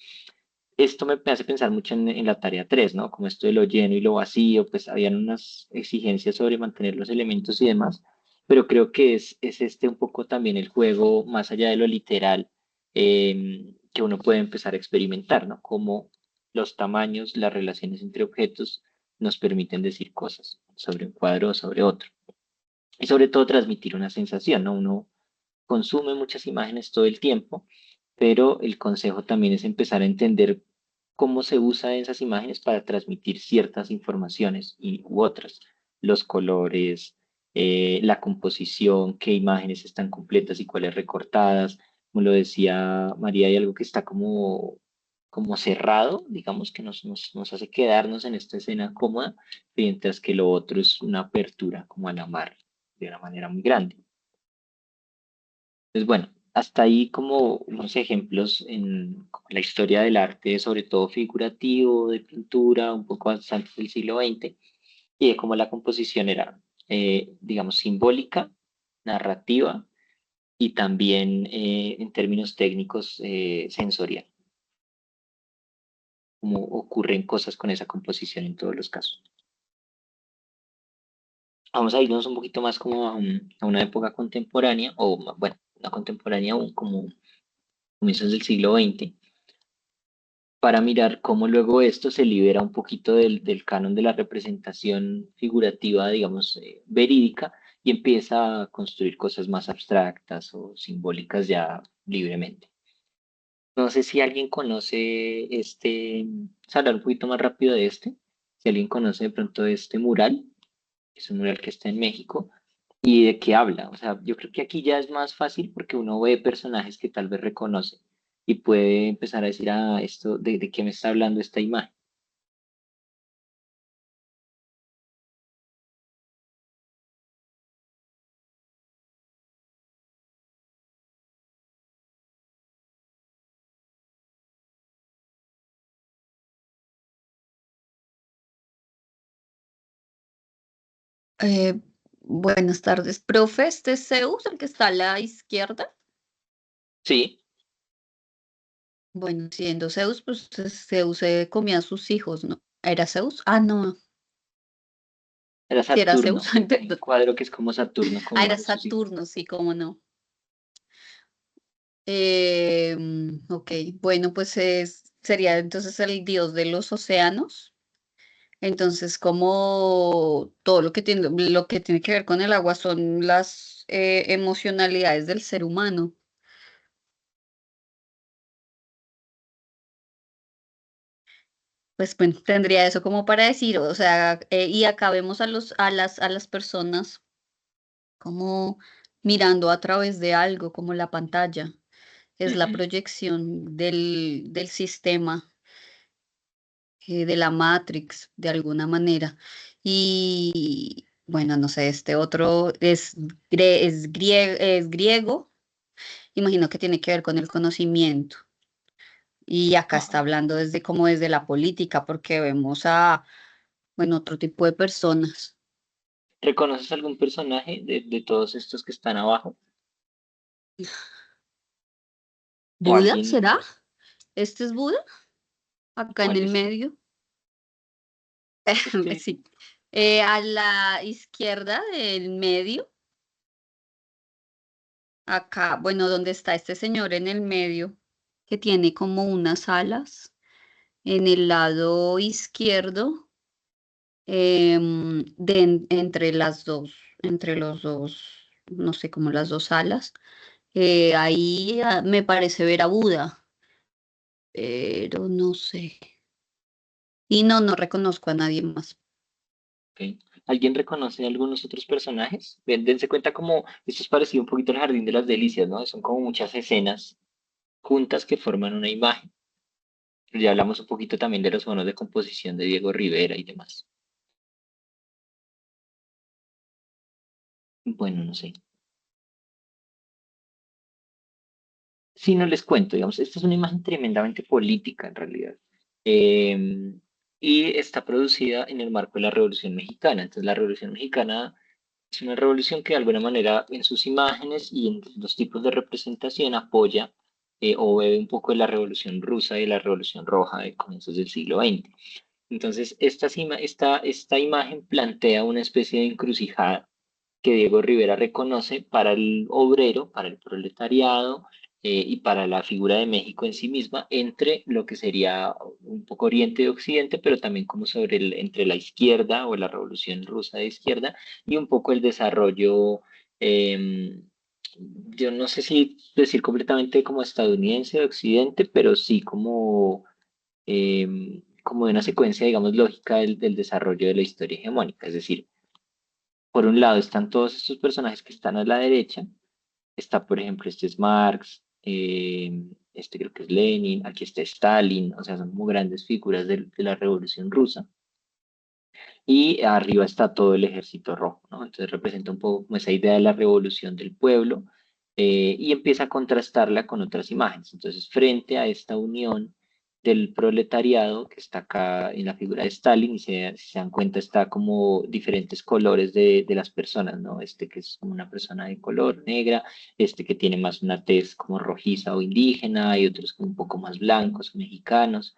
Esto me hace pensar mucho en la tarea 3, ¿no? Como esto de lo lleno y lo vacío, pues habían unas exigencias sobre mantener los elementos y demás, pero creo que es este un poco también el juego, más allá de lo literal, que uno puede empezar a experimentar, ¿no? Como los tamaños, las relaciones entre objetos nos permiten decir cosas sobre un cuadro o sobre otro. Y sobre todo transmitir una sensación, ¿no? Uno consume muchas imágenes todo el tiempo, pero el consejo también es empezar a entender cómo se usan esas imágenes para transmitir ciertas informaciones u otras, los colores, la composición, qué imágenes están completas y cuáles recortadas. Como lo decía María, hay algo que está como cerrado, digamos, que nos hace quedarnos en esta escena cómoda, mientras que lo otro es una apertura como a la mar de una manera muy grande. Pues bueno, hasta ahí como unos ejemplos en la historia del arte, sobre todo figurativo, de pintura, un poco antes del siglo XX, y de cómo la composición era, digamos, simbólica, narrativa y también en términos técnicos sensorial, como ocurren cosas con esa composición en todos los casos. Vamos a irnos un poquito más como a una época contemporánea, o bueno, una contemporánea aún como comienzos del siglo XX, para mirar cómo luego esto se libera un poquito del canon de la representación figurativa, digamos, verídica, y empieza a construir cosas más abstractas o simbólicas ya libremente. No sé si alguien conoce vamos a hablar un poquito más rápido de este, si alguien conoce de pronto este mural, es un mural que está en México, y de qué habla. O sea, yo creo que aquí ya es más fácil porque uno ve personajes que tal vez reconoce y puede empezar a decir, ah, esto, de qué me está hablando esta imagen. Eh, Buenas tardes, profe. ¿Este es Zeus, el que está a la izquierda? Sí, Bueno, siendo Zeus, pues Zeus se comía a sus hijos, ¿no? ¿Era Zeus? Ah, no, era sí era Zeus. Saturno. Hay un cuadro que es como Saturno con Ah, uno era de sus hijos. Saturno, sí, cómo no. Ok, bueno, pues sería entonces el dios de los océanos. Entonces, como todo lo que tiene que ver con el agua son las emocionalidades del ser humano. Pues bueno, tendría eso como para decir, o sea, y acá vemos a las personas como mirando a través de algo, como la pantalla. Es la Ujú. proyección del sistema, de la Matrix, de alguna manera. Y bueno, no sé, este otro es griego, imagino que tiene que ver con el conocimiento. Y acá está Ajá. hablando desde como desde la política, porque vemos a, bueno, otro tipo de personas. ¿Reconoces algún personaje de todos estos que están abajo? ¿O ¿Buda alguien? será? ¿Este es Buda? Acá en ¿Cuál el es? medio. Este, Sí. A la izquierda del medio, acá, bueno, donde está este señor en el medio, que tiene como unas alas en el lado izquierdo, entre las dos, entre los dos, no sé, como las dos alas. Ahí me parece ver a Buda, pero no sé. Y no, no reconozco a nadie más. ok. ¿Alguien reconoce algunos otros personajes? Dense cuenta como esto es parecido un poquito al Jardín de las Delicias, ¿no? Son como muchas escenas juntas que forman una imagen. Ya hablamos un poquito también de los bonos de composición de Diego Rivera y demás. Bueno, no sé. Si no les cuento, digamos, esta es una imagen tremendamente política en realidad. Eh, y está producida en el marco de la Revolución Mexicana. Entonces, la Revolución Mexicana es una revolución que de alguna manera en sus imágenes y en los tipos de representación apoya o bebe un poco de la Revolución Rusa y de la Revolución Roja de comienzos del siglo XX. Entonces, esta imagen plantea una especie de encrucijada que Diego Rivera reconoce para el obrero, para el proletariado y para la figura de México en sí misma, entre lo que sería un poco Oriente y Occidente, pero también como entre la izquierda o la Revolución Rusa de izquierda y un poco el desarrollo, eh, yo no sé si decir completamente como estadounidense o Occidente, pero sí como de una secuencia, digamos, lógica del desarrollo de la historia hegemónica, es decir, por un lado están todos estos personajes que están a la derecha. Está, por ejemplo, este es Marx, este creo que es Lenin, aquí está Stalin, o sea, son como grandes figuras de la Revolución Rusa. Y arriba está todo el ejército rojo, ¿no? Entonces representa un poco como esa idea de la revolución del pueblo y empieza a contrastarla con otras imágenes. Entonces, frente a esta unión del proletariado que está acá en la figura de Stalin, y si se dan cuenta, está como diferentes colores de las personas, ¿no? Este que es como una persona de color negra, este que tiene más una tez como rojiza o indígena, y otros como un poco más blancos, mexicanos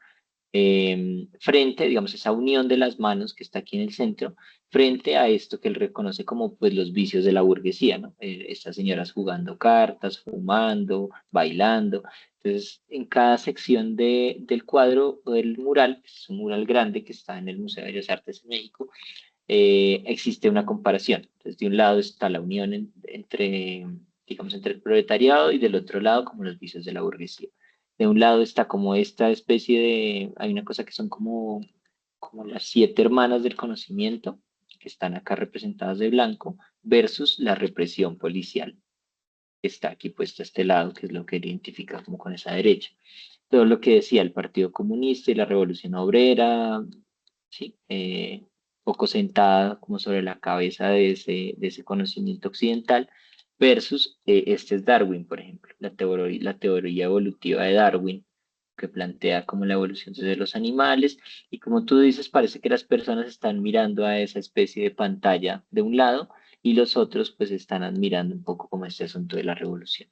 frente, digamos, esa unión de las manos que está aquí en el centro, frente a esto que él reconoce como pues los vicios de la burguesía, ¿no? Estas señoras jugando cartas, fumando, bailando. Entonces, en cada sección del cuadro o del mural, es un mural grande que está en el Museo de Bellas Artes en México, existe una comparación. Entonces, de un lado está la unión entre, digamos, entre el proletariado y del otro lado como los vicios de la burguesía. De un lado está como esta especie hay una cosa que son como las siete hermanas del conocimiento, que están acá representadas de blanco, versus la represión policial, que está aquí puesta a este lado, que es lo que él identifica como con esa derecha. Todo lo que decía el Partido Comunista y la Revolución Obrera, ¿sí? Poco sentada como sobre la cabeza de ese conocimiento occidental, versus este es Darwin, por ejemplo, la teoría evolutiva de Darwin, que plantea como la evolución desde los animales, y como tú dices, parece que las personas están mirando a esa especie de pantalla de un lado, y los otros pues están admirando un poco como este asunto de la revolución.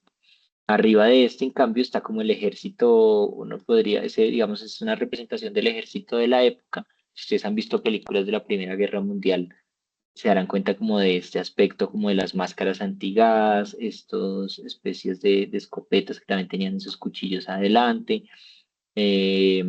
Arriba de este, en cambio, está como el ejército, uno podría decir, digamos, es una representación del ejército de la época. Si ustedes han visto películas de la Primera Guerra Mundial, se darán cuenta como de este aspecto, como de las máscaras antigas, estos especies de escopetas que también tenían esos cuchillos adelante, eh,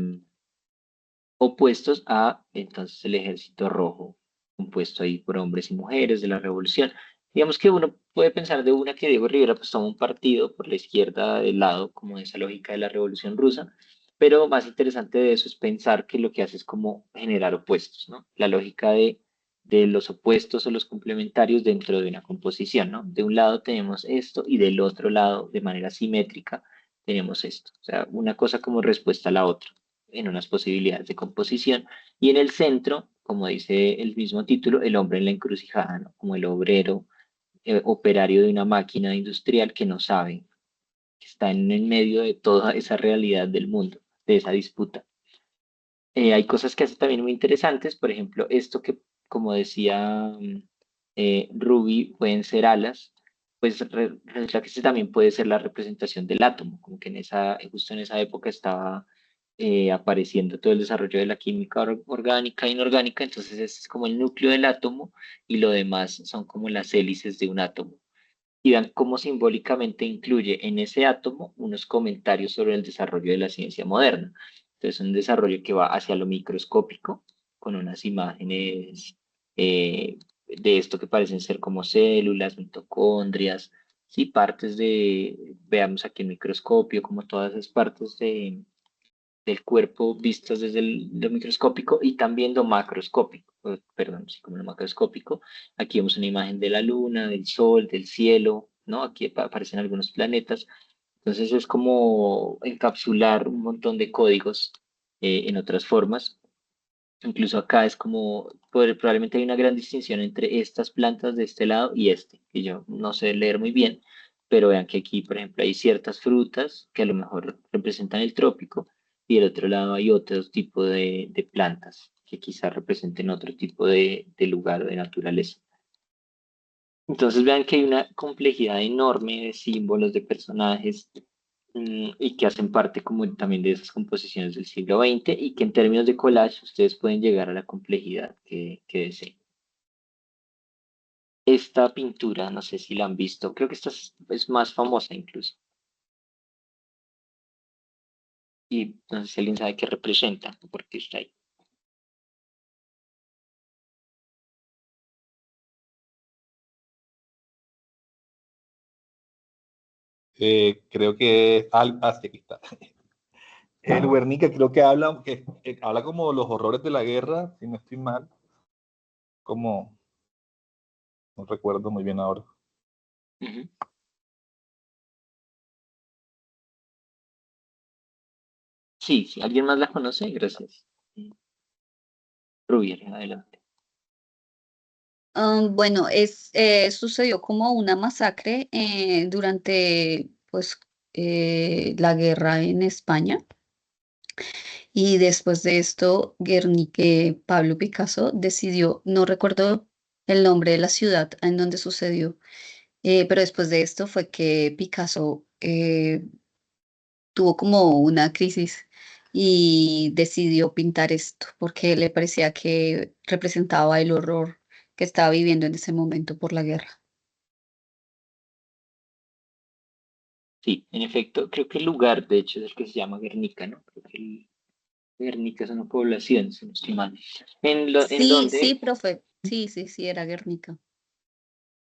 opuestos a entonces el ejército rojo, compuesto ahí por hombres y mujeres de la revolución. Digamos que uno puede pensar de una que Diego Rivera pues toma un partido por la izquierda del lado, como de esa lógica de la revolución rusa, pero más interesante de eso es pensar que lo que hace es como generar opuestos, ¿no? La lógica de los opuestos o los complementarios dentro de una composición, ¿no? De un lado tenemos esto y del otro lado, de manera simétrica, tenemos esto. O sea, una cosa como respuesta a la otra en unas posibilidades de composición. Y en el centro, como dice el mismo título, el hombre en la encrucijada, ¿no? Como el obrero, operario de una máquina industrial que no sabe, que está en el medio de toda esa realidad del mundo, de esa disputa. Hay cosas que hace también muy interesantes, por ejemplo, esto que, como decía Ruby, pueden ser alas, pues resulta que este también puede ser la representación del átomo, como que justo en esa época estaba apareciendo todo el desarrollo de la química orgánica e inorgánica, entonces este es como el núcleo del átomo y lo demás son como las hélices de un átomo. Y vean cómo simbólicamente incluye en ese átomo unos comentarios sobre el desarrollo de la ciencia moderna. Entonces, un desarrollo que va hacia lo microscópico, con unas imágenes de esto que parecen ser como células, mitocondrias, sí, partes veamos aquí el microscopio, como todas esas partes del cuerpo vistas desde lo microscópico y también lo macroscópico, perdón, sí, como lo macroscópico. Aquí vemos una imagen de la luna, del sol, del cielo, ¿no? Aquí aparecen algunos planetas. Entonces es como encapsular un montón de códigos en otras formas. Incluso acá es como, probablemente hay una gran distinción entre estas plantas de este lado y este, que yo no sé leer muy bien, pero vean que aquí, por ejemplo, hay ciertas frutas que a lo mejor representan el trópico y del otro lado hay otros tipos de plantas que quizás representen otro tipo de lugar o de naturaleza. Entonces vean que hay una complejidad enorme de símbolos, de personajes, y que hacen parte como también de esas composiciones del siglo XX y que en términos de collage ustedes pueden llegar a la complejidad que deseen. Esta pintura, no sé si la han visto, creo que esta es más famosa incluso. Y no sé si alguien sabe qué representa o por qué está ahí. Creo que sí, aquí está. El Guernica creo que habla como los horrores de la guerra, si no estoy mal. Como, no recuerdo muy bien ahora. Ujú. Sí, sí, ¿alguien más la conoce? Gracias. Rubier, adelante. Bueno, sucedió como una masacre durante pues, la guerra en España. Y después de esto, Guernica, Pablo Picasso decidió, no recuerdo el nombre de la ciudad en donde sucedió, pero después de esto fue que Picasso tuvo como una crisis y decidió pintar esto porque le parecía que representaba el horror que estaba viviendo en ese momento por la guerra. Sí, en efecto, creo que el lugar, de hecho, es el que se llama Guernica, ¿no? Creo que Guernica es una población, si no estoy mal. ¿En Sí, sí, dónde? profe. Sí, sí, sí, era Guernica.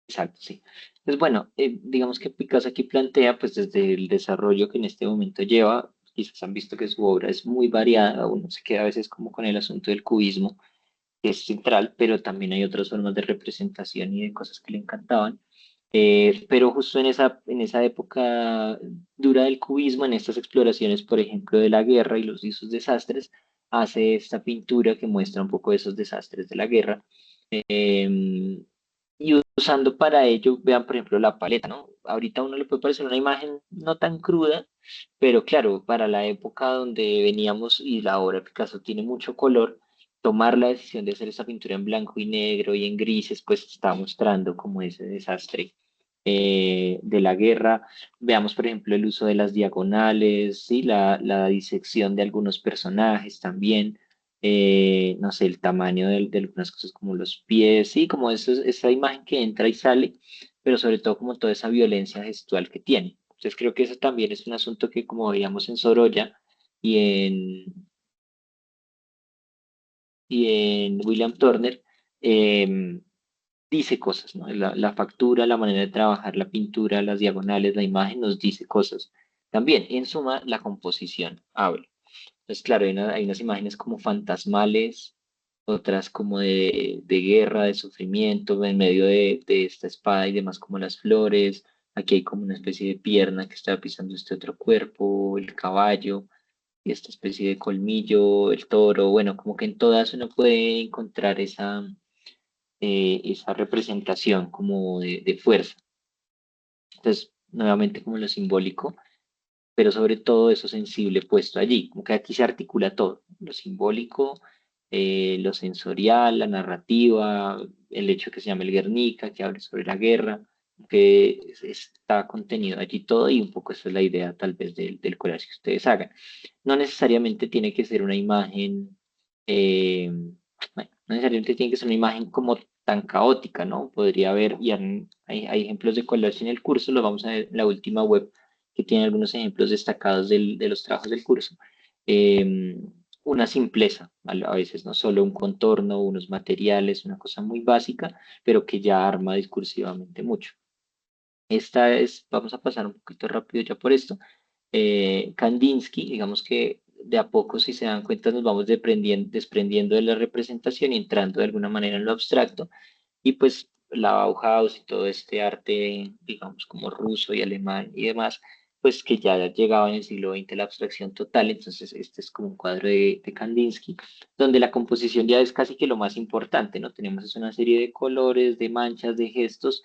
Exacto, sí. Pues bueno, digamos que Picasso aquí plantea, pues desde el desarrollo que en este momento lleva, quizás han visto que su obra es muy variada, uno se queda a veces como con el asunto del cubismo, que es central, pero también hay otras formas de representación y de cosas que le encantaban. Pero justo en esa época dura del cubismo, en estas exploraciones, por ejemplo, de la guerra y sus desastres, hace esta pintura que muestra un poco esos desastres de la guerra. em, y usando para ello, vean, por ejemplo, la paleta, ¿no? Ahorita a uno le puede parecer una imagen no tan cruda, pero claro, para la época donde veníamos y la obra de Picasso tiene mucho color, tomar la decisión de hacer esa pintura en blanco y negro y en grises, pues está mostrando como ese desastre de la guerra. Veamos, por ejemplo, el uso de las diagonales, ¿sí? La disección de algunos personajes también. No sé, el tamaño de algunas cosas como los pies, sí, como esa imagen que entra y sale, pero sobre todo como toda esa violencia gestual que tiene. Entonces creo que eso también es un asunto que como veíamos en Sorolla y en William Turner, dice cosas, ¿no? La factura, la manera de trabajar la pintura, las diagonales, la imagen nos dice cosas. También, en suma, la composición habla. Entonces, claro, hay unas imágenes como fantasmales, otras como de guerra, de sufrimiento, en medio de esta espada y demás como las flores. Aquí hay como una especie de pierna que está pisando este otro cuerpo, el caballo y esta especie de colmillo, el toro. Bueno, como que en todas uno puede encontrar esa representación como de fuerza. Entonces, nuevamente como lo simbólico, pero sobre todo eso sensible puesto allí, como que aquí se articula todo, lo simbólico, lo sensorial, la narrativa, el hecho que se llama el Guernica, que habla sobre la guerra, que está contenido allí todo y un poco esa es la idea tal vez del collage que ustedes hagan. No necesariamente tiene que ser una imagen, bueno, no necesariamente tiene que ser una imagen como tan caótica, ¿no? Podría haber, hay ejemplos de collage en el curso, lo vamos a ver en la última web que tiene algunos ejemplos destacados de los trabajos del curso. Eh, una simpleza, a veces, no solo un contorno, unos materiales, una cosa muy básica, pero que ya arma discursivamente mucho. Vamos a pasar un poquito rápido ya por esto. Kandinsky, digamos que de a poco, si se dan cuenta, nos vamos desprendiendo de la representación y entrando de alguna manera en lo abstracto. Y pues la Bauhaus y todo este arte, digamos, como ruso y alemán y demás, pues que ya llegaba en el siglo XX la abstracción total. Entonces, este es como un cuadro de Kandinsky, donde la composición ya es casi que lo más importante, ¿no? Tenemos es una serie de colores, de manchas, de gestos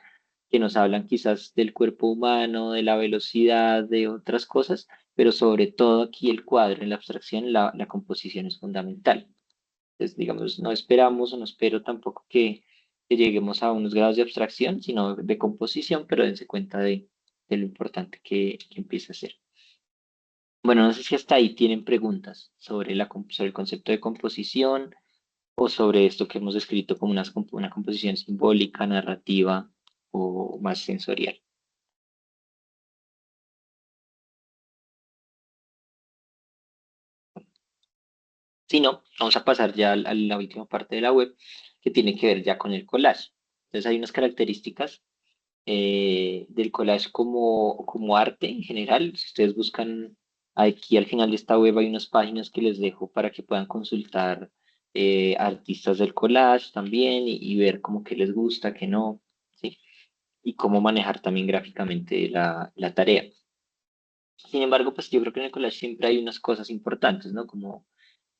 que nos hablan quizás del cuerpo humano, de la velocidad, de otras cosas, pero sobre todo aquí el cuadro, en la abstracción, la composición es fundamental. Entonces, digamos, no esperamos o no espero tampoco que lleguemos a unos grados de abstracción, sino de composición, pero dense cuenta de lo importante que empieza a ser. Bueno, no sé si hasta ahí tienen preguntas sobre, sobre el concepto de composición o sobre esto que hemos descrito como una composición simbólica, narrativa o más sensorial. Si no, vamos a pasar ya a la última parte de la web que tiene que ver ya con el collage. Entonces hay unas características del collage como arte en general. Si ustedes buscan aquí al final de esta web hay unas páginas que les dejo para que puedan consultar artistas del collage también y ver como que les gusta, que no, ¿sí? Y cómo manejar también gráficamente la tarea. Sin embargo, pues yo creo que en el collage siempre hay unas cosas importantes, ¿no? Como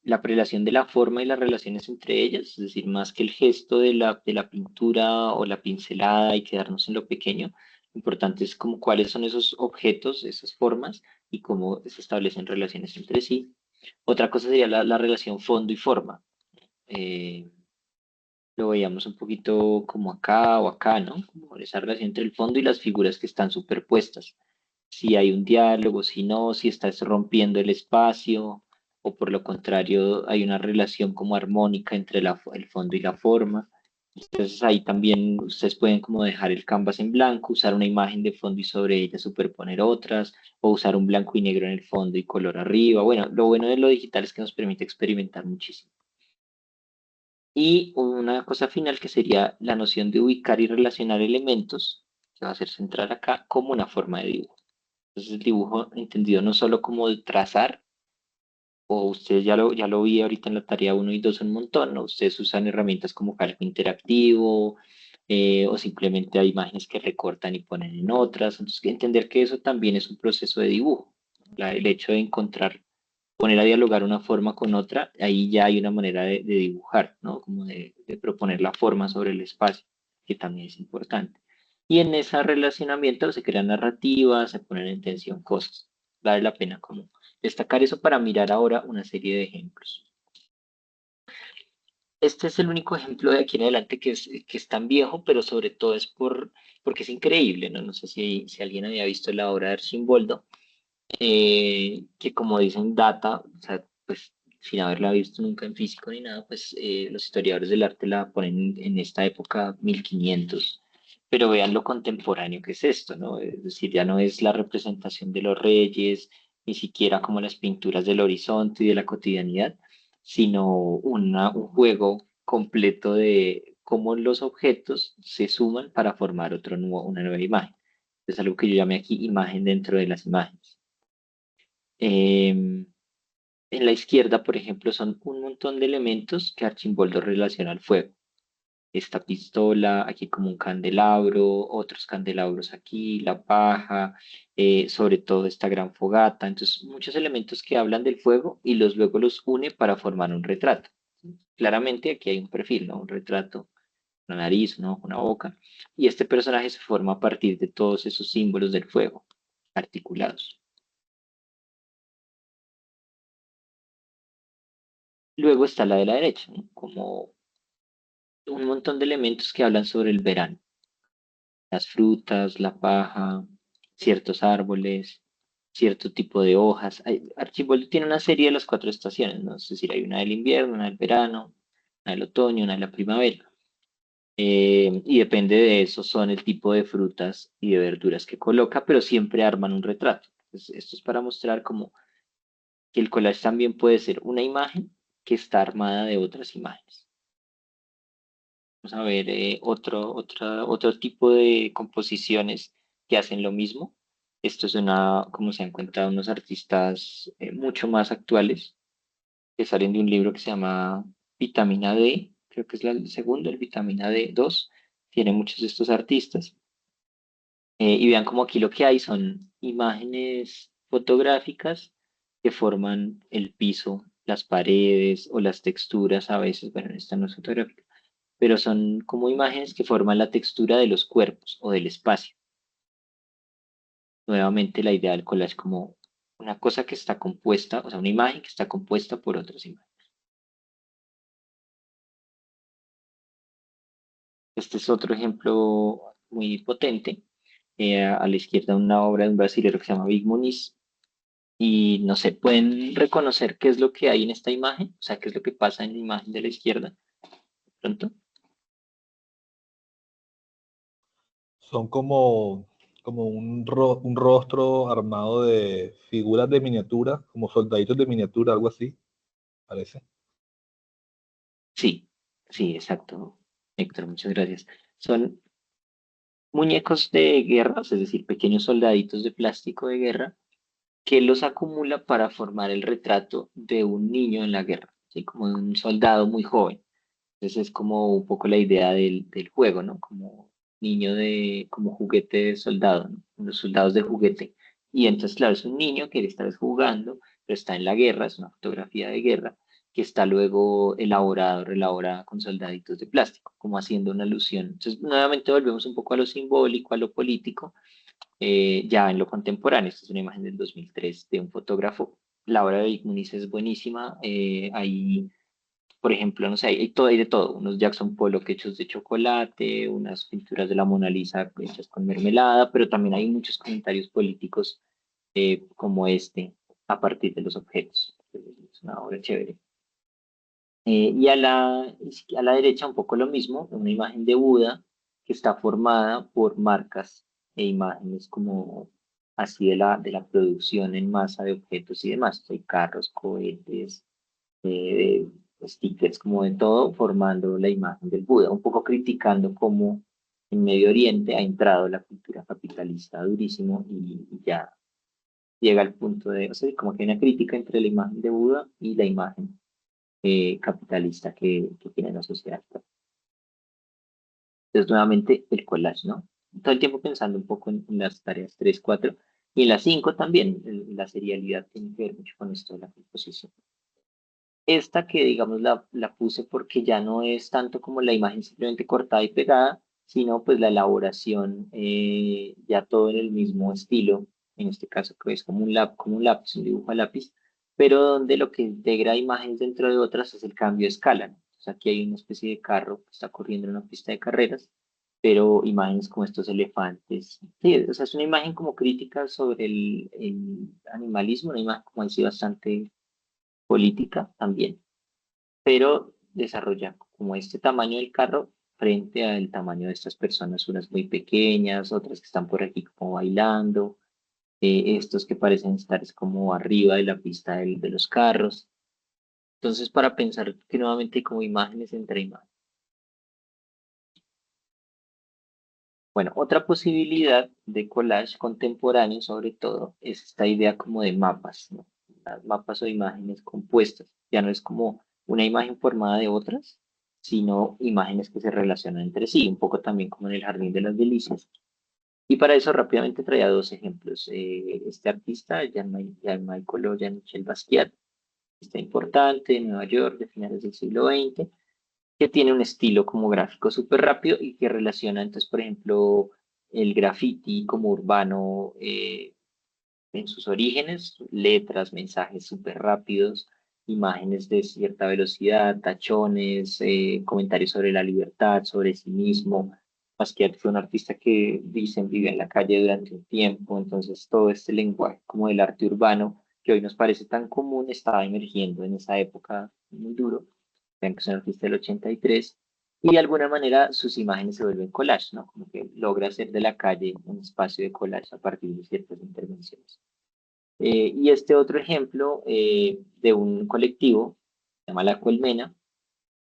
la prelación de la forma y las relaciones entre ellas, es decir, más que el gesto de la pintura o la pincelada y quedarnos en lo pequeño, lo importante es como cuáles son esos objetos, esas formas y cómo se establecen relaciones entre sí. Otra cosa sería la relación fondo y forma. Eh, lo veíamos un poquito como acá o acá, ¿no? Como esa relación entre el fondo y las figuras que están superpuestas. Si hay un diálogo, si no, si estás rompiendo el espacio, o por lo contrario, hay una relación como armónica entre el fondo y la forma. Entonces ahí también ustedes pueden como dejar el canvas en blanco, usar una imagen de fondo y sobre ella superponer otras, o usar un blanco y negro en el fondo y color arriba. Bueno, lo bueno de lo digital es que nos permite experimentar muchísimo. Y una cosa final que sería la noción de ubicar y relacionar elementos, que va a ser central acá, como una forma de dibujo. Entonces el dibujo entendido no solo como de trazar, o ustedes ya lo vi ahorita en la tarea 1 y 2 un montón, ¿no? Ustedes usan herramientas como Calco Interactivo, o simplemente hay imágenes que recortan y ponen en otras. Entonces, que entender que eso también es un proceso de dibujo. El hecho de encontrar, poner a dialogar una forma con otra, ahí ya hay una manera de dibujar, ¿no? Como de proponer la forma sobre el espacio, que también es importante. Y en ese relacionamiento se crean narrativas, se ponen en tensión cosas. Vale la pena como destacar eso para mirar ahora una serie de ejemplos. Este es el único ejemplo de aquí en adelante que es tan viejo, pero sobre todo es porque es increíble, ¿no? No sé si alguien había visto la obra de Archimboldo, que como dicen data, o sea, pues sin haberla visto nunca en físico ni nada, pues los historiadores del arte la ponen en esta época 1500, pero vean lo contemporáneo que es esto, ¿no? Es decir, ya no es la representación de los reyes, ni siquiera como las pinturas del horizonte y de la cotidianidad, sino un juego completo de cómo los objetos se suman para formar una nueva imagen. Es algo que yo llamé aquí imagen dentro de las imágenes. En la izquierda, por ejemplo, son un montón de elementos que Archimboldo relaciona al fuego. Esta pistola, aquí como un candelabro, otros candelabros aquí, la paja, sobre todo esta gran fogata. Entonces, muchos elementos que hablan del fuego y luego los une para formar un retrato. Claramente aquí hay un perfil, ¿no? Un retrato, una nariz, ¿no? Una boca. Y este personaje se forma a partir de todos esos símbolos del fuego articulados. Luego está la de la derecha, ¿no? Como un montón de elementos que hablan sobre el verano. Las frutas, la paja, ciertos árboles, cierto tipo de hojas. Archibaldo tiene una serie de las 4 estaciones, ¿no? Es decir, hay una del invierno, una del verano, una del otoño, una de la primavera. Y depende de eso son el tipo de frutas y de verduras que coloca, pero siempre arman un retrato. Entonces, esto es para mostrar como que el collage también puede ser una imagen que está armada de otras imágenes. Vamos a ver otro tipo de composiciones que hacen lo mismo. Esto es como se han encontrado unos artistas mucho más actuales que salen de un libro que se llama Vitamina D, creo que es el segundo, el Vitamina D2. Tiene muchos de estos artistas. Y vean como aquí lo que hay son imágenes fotográficas que forman el piso, las paredes o las texturas a veces, bueno, esta no es fotográfica, pero son como imágenes que forman la textura de los cuerpos o del espacio. Nuevamente la idea del collage como una cosa que está compuesta, o sea, una imagen que está compuesta por otras imágenes. Este es otro ejemplo muy potente. A la izquierda una obra de un brasilero que se llama Big Muniz. Y no sé, pueden reconocer qué es lo que hay en esta imagen, o sea, qué es lo que pasa en la imagen de la izquierda. De pronto. Son como un rostro armado de figuras de miniatura, como soldaditos de miniatura, algo así, parece. Sí, sí, exacto, Héctor, muchas gracias. Son muñecos de guerra, es decir, pequeños soldaditos de plástico de guerra, que los acumula para formar el retrato de un niño en la guerra, ¿sí? Como de un soldado muy joven. Entonces es como un poco la idea del juego, ¿no? Como como juguete de soldado, ¿no? Los soldados de juguete. Y entonces, claro, es un niño que esta vez jugando, pero está en la guerra, es una fotografía de guerra, que está luego relaborada con soldaditos de plástico, como haciendo una alusión. Entonces, nuevamente volvemos un poco a lo simbólico, a lo político, ya en lo contemporáneo. Esta es una imagen del 2003 de un fotógrafo. La obra de Vic Muniz es buenísima. Hay, por ejemplo, no sé, hay de todo. Unos Jackson Pollock hechos de chocolate, unas pinturas de la Mona Lisa hechas con mermelada, pero también hay muchos comentarios políticos como este a partir de los objetos. Es una obra chévere. Y a la derecha un poco lo mismo, una imagen de Buda que está formada por marcas e imágenes como así de la producción en masa de objetos y demás. Hay carros, cohetes, stickers, como de todo, formando la imagen del Buda, un poco criticando cómo en Medio Oriente ha entrado la cultura capitalista durísimo y ya llega al punto de, o sea, como que hay una crítica entre la imagen de Buda y la imagen capitalista que tiene la sociedad actual. Entonces, nuevamente, el collage, ¿no? Todo el tiempo pensando un poco en las tareas 3, 4 y en las 5 también, la serialidad tiene que ver mucho con esto de la composición. Esta que, digamos, la puse porque ya no es tanto como la imagen simplemente cortada y pegada, sino pues la elaboración, ya todo en el mismo estilo, en este caso que es como como un lápiz, un dibujo a lápiz, pero donde lo que integra imágenes dentro de otras es el cambio de escala, ¿no? Entonces aquí hay una especie de carro que está corriendo en una pista de carreras, pero imágenes como estos elefantes. Sí, o sea, es una imagen como crítica sobre el animalismo, una imagen como así bastante política también, pero desarrolla como este tamaño del carro frente al tamaño de estas personas, unas muy pequeñas, otras que están por aquí como bailando, estos que parecen estar es como arriba de la pista de los carros. Entonces, para pensar que nuevamente hay como imágenes entre imágenes. Bueno, otra posibilidad de collage contemporáneo, sobre todo, es esta idea como de mapas, ¿no? Las mapas o imágenes compuestas. Ya no es como una imagen formada de otras, sino imágenes que se relacionan entre sí, un poco también como en el Jardín de las Delicias. Y para eso rápidamente traía dos ejemplos. Este artista, Jean-Michel o Jean-Michel Basquiat, está importante, de Nueva York, de finales del siglo XX, que tiene un estilo como gráfico súper rápido y que relaciona entonces, por ejemplo, el graffiti como urbano en sus orígenes, letras, mensajes súper rápidos, imágenes de cierta velocidad, tachones, comentarios sobre la libertad, sobre sí mismo. Basquiat fue un artista que dicen vivió en la calle durante un tiempo, entonces todo este lenguaje como del arte urbano que hoy nos parece tan común estaba emergiendo en esa época muy duro. Vean que es un artista del 83 y de alguna manera sus imágenes se vuelven collage, ¿no? Como que logra hacer de la calle un espacio de collage a partir de ciertas intervenciones. Y este otro ejemplo de un colectivo, se llama La Colmena,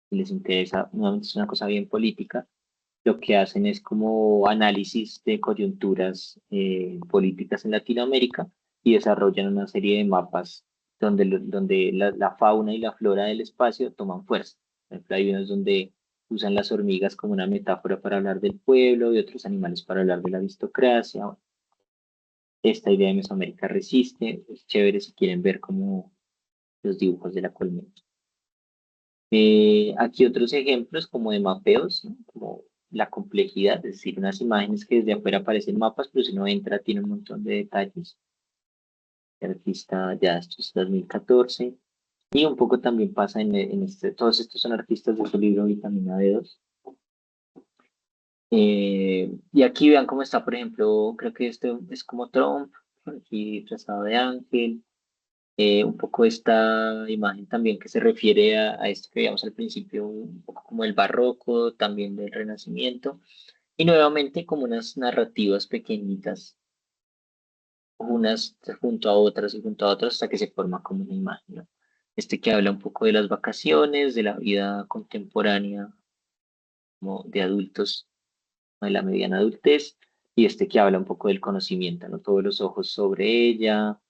si les interesa, nuevamente es una cosa bien política, lo que hacen es como análisis de coyunturas políticas en Latinoamérica y desarrollan una serie de mapas donde, donde la fauna y la flora del espacio toman fuerza. Por ejemplo, hay unos donde usan las hormigas como una metáfora para hablar del pueblo y otros animales para hablar de la aristocracia. Esta idea de Mesoamérica resiste, es chévere si quieren ver como los dibujos de la colmena. Aquí otros ejemplos como de mapeos, ¿no? Como la complejidad, es decir, unas imágenes que desde afuera parecen mapas, pero si uno entra tiene un montón de detalles. El artista ya esto es 2014. Y un poco también pasa en este, todos estos son artistas de su libro Vitamina D2. Y aquí vean cómo está, por ejemplo, creo que este es como Trump, aquí trazado de ángel, un poco esta imagen también que se refiere a esto que veíamos al principio, un poco como el barroco, también del Renacimiento, y nuevamente como unas narrativas pequeñitas, unas junto a otras y junto a otras hasta que se forma como una imagen, ¿no? Este que habla un poco de las vacaciones, de la vida contemporánea, como de adultos, de la mediana adultez, y este que habla un poco del conocimiento, ¿no? Todos los ojos sobre ella,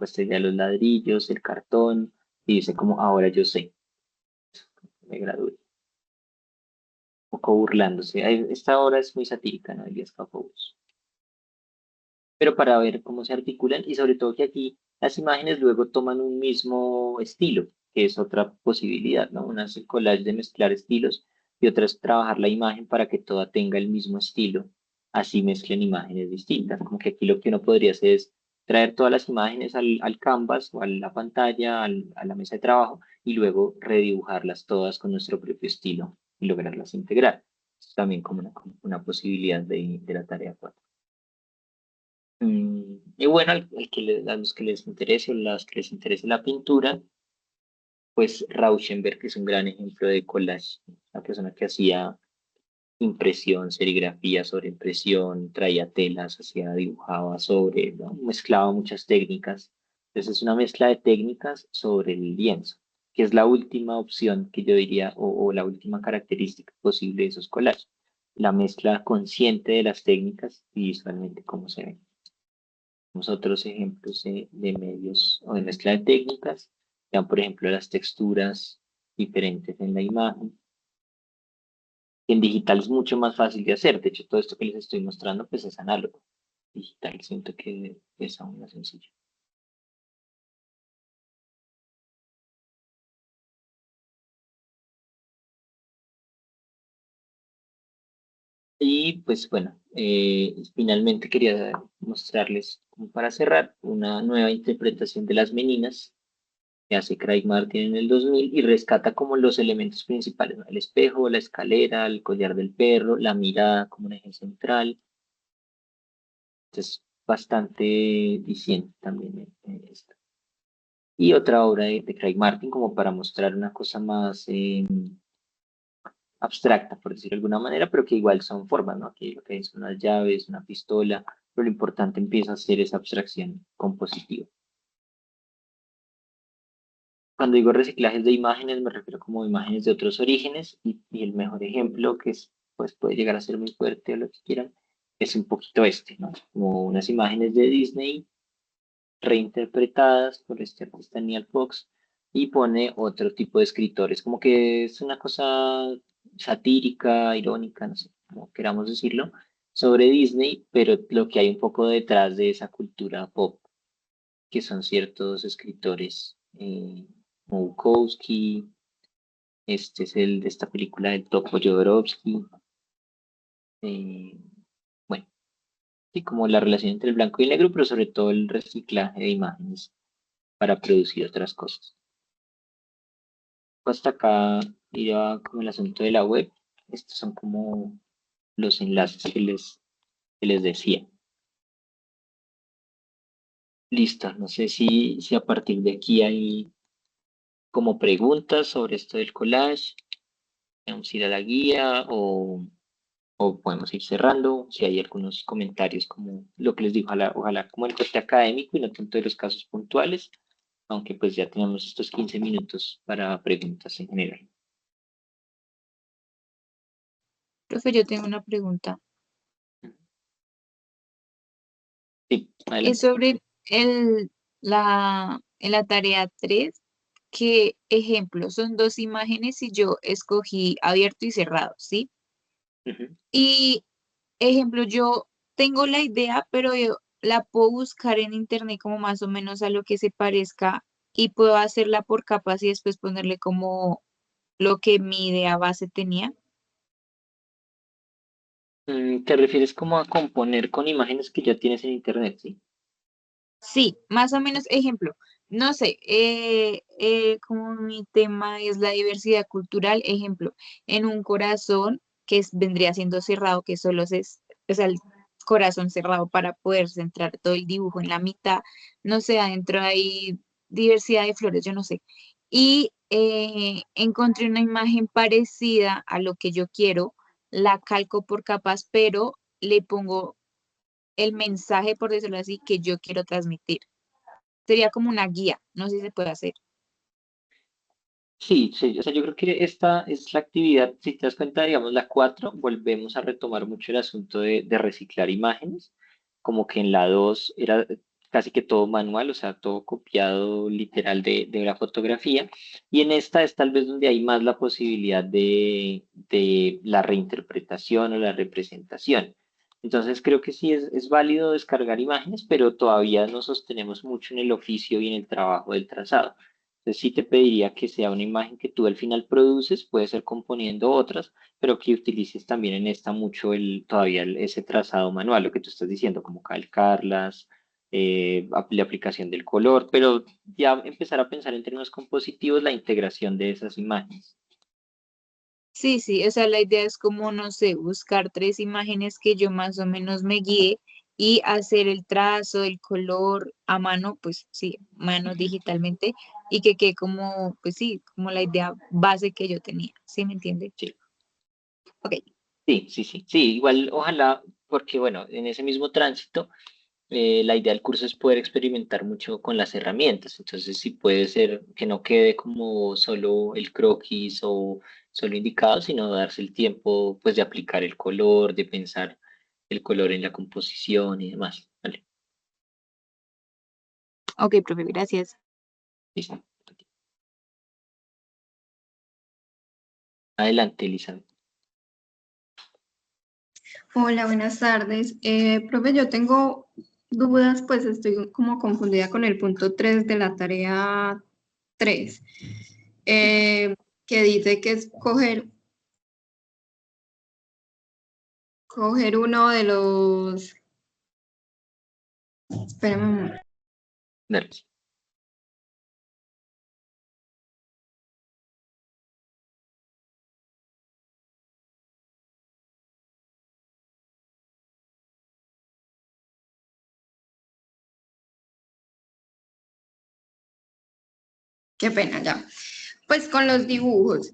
este de los ladrillos, el cartón, y dice como, ahora yo sé, me gradué. Un poco burlándose. Esta obra es muy satírica, ¿no? Elías Capobos. Pero para ver cómo se articulan y sobre todo que aquí las imágenes luego toman un mismo estilo, que es otra posibilidad, ¿no? Una es el collage de mezclar estilos y otra es trabajar la imagen para que toda tenga el mismo estilo, así mezclen imágenes distintas. Como que aquí lo que uno podría hacer es traer todas las imágenes al canvas o a la pantalla, a la mesa de trabajo y luego redibujarlas todas con nuestro propio estilo y lograrlas integrar. Es también como una posibilidad de la tarea 4. Y bueno, a los que les interese o las que les interese la pintura, pues Rauschenberg es un gran ejemplo de collage, una persona que hacía impresión, serigrafía sobre impresión, traía telas, hacía, dibujaba sobre, ¿no? Mezclaba muchas técnicas. Entonces es una mezcla de técnicas sobre el lienzo, que es la última opción que yo diría, o la última característica posible de esos collages, la mezcla consciente de las técnicas y visualmente cómo se ven. Tenemos otros ejemplos de medios o de mezcla de técnicas. Vean, por ejemplo, las texturas diferentes en la imagen. En digital es mucho más fácil de hacer. De hecho, todo esto que les estoy mostrando pues es análogo. Digital siento que es aún más sencillo. Y pues bueno, finalmente quería mostrarles, como para cerrar, una nueva interpretación de las meninas que hace Craig Martin en el 2000 y rescata como los elementos principales, ¿no? El espejo, la escalera, el collar del perro, la mirada como un eje central. Entonces, bastante diciente también esto. Y otra obra de Craig Martin como para mostrar una cosa más abstracta, por decirlo de alguna manera, pero que igual son formas, ¿no? Aquí lo que es unas llaves, una pistola, pero lo importante empieza a ser esa abstracción compositiva. Cuando digo reciclajes de imágenes, me refiero como imágenes de otros orígenes y el mejor ejemplo que es, pues puede llegar a ser muy fuerte o lo que quieran, es un poquito este, ¿no? Como unas imágenes de Disney reinterpretadas por este artista Neil Fox y pone otro tipo de escritores, como que es una cosa satírica, irónica, no sé cómo queramos decirlo, sobre Disney, pero lo que hay un poco detrás de esa cultura pop, que son ciertos escritores, como Bukowski, este es el de esta película del Topo Jodorowsky, eh, bueno, y como la relación entre el blanco y el negro, pero sobre todo el reciclaje de imágenes para producir otras cosas. Hasta acá iba como el asunto de la web. Estos son como los enlaces que les decía. Listo, no sé si a partir de aquí hay como preguntas sobre esto del collage. Vamos a ir a la guía o podemos ir cerrando. Si hay algunos comentarios como lo que les digo, ojalá como el corte académico y no tanto de los casos puntuales, aunque pues ya tenemos estos 15 minutos para preguntas en general. Profe, yo tengo una pregunta. Sí, Es adelante. sobre en la tarea 3, que ejemplo, son dos imágenes y yo escogí abierto y cerrado, ¿sí? Ujú. Y ejemplo, yo tengo la idea, pero yo la puedo buscar en internet como más o menos a lo que se parezca y puedo hacerla por capas y después ponerle como lo que mi idea base tenía. ¿Te refieres como a componer con imágenes que ya tienes en internet, sí? Sí, más o menos, ejemplo, no sé, como mi tema es la diversidad cultural, ejemplo, en un corazón vendría siendo cerrado, que solo es el corazón cerrado para poder centrar todo el dibujo en la mitad, no sé, adentro hay diversidad de flores, yo no sé. Y encontré una imagen parecida a lo que yo quiero, la calco por capas, pero le pongo el mensaje, por decirlo así, que yo quiero transmitir. Sería como una guía, no sé si se puede hacer. Sí, sí, o sea, yo creo que esta es la actividad, si te das cuenta, digamos, la 4 volvemos a retomar mucho el asunto de reciclar imágenes, como que en la 2 era casi que todo manual, o sea, todo copiado literal de la fotografía, y en esta es tal vez donde hay más la posibilidad de la reinterpretación o la representación. Entonces creo que sí es válido descargar imágenes, pero todavía nos sostenemos mucho en el oficio y en el trabajo del trazado. Entonces sí te pediría que sea una imagen que tú al final produces, puede ser componiendo otras, pero que utilices también en esta mucho ese trazado manual, lo que tú estás diciendo, como calcarlas, la aplicación del color, pero ya empezar a pensar en términos compositivos la integración de esas imágenes. Sí, sí, o sea, la idea es como, no sé, buscar tres imágenes que yo más o menos me guíe y hacer el trazo, el color a mano, pues sí, mano Ujú. digitalmente, y que quede como, pues sí, como la idea base que yo tenía, ¿sí me entiende? Sí. Ok, Sí, sí, sí, sí, igual ojalá, porque bueno, en ese mismo tránsito, la idea del curso es poder experimentar mucho con las herramientas, entonces sí puede ser que no quede como solo el croquis o solo indicado, sino darse el tiempo pues de aplicar el color, de pensar el color en la composición y demás, ¿vale? Ok, profe, gracias. Listo. Adelante, Elizabeth. Hola, buenas tardes. Profe, yo tengo dudas, pues estoy como confundida con el punto 3 de la tarea 3, que dice que es coger uno de los... Espérame un momento. Dale. Qué pena, ya. Pues con los dibujos,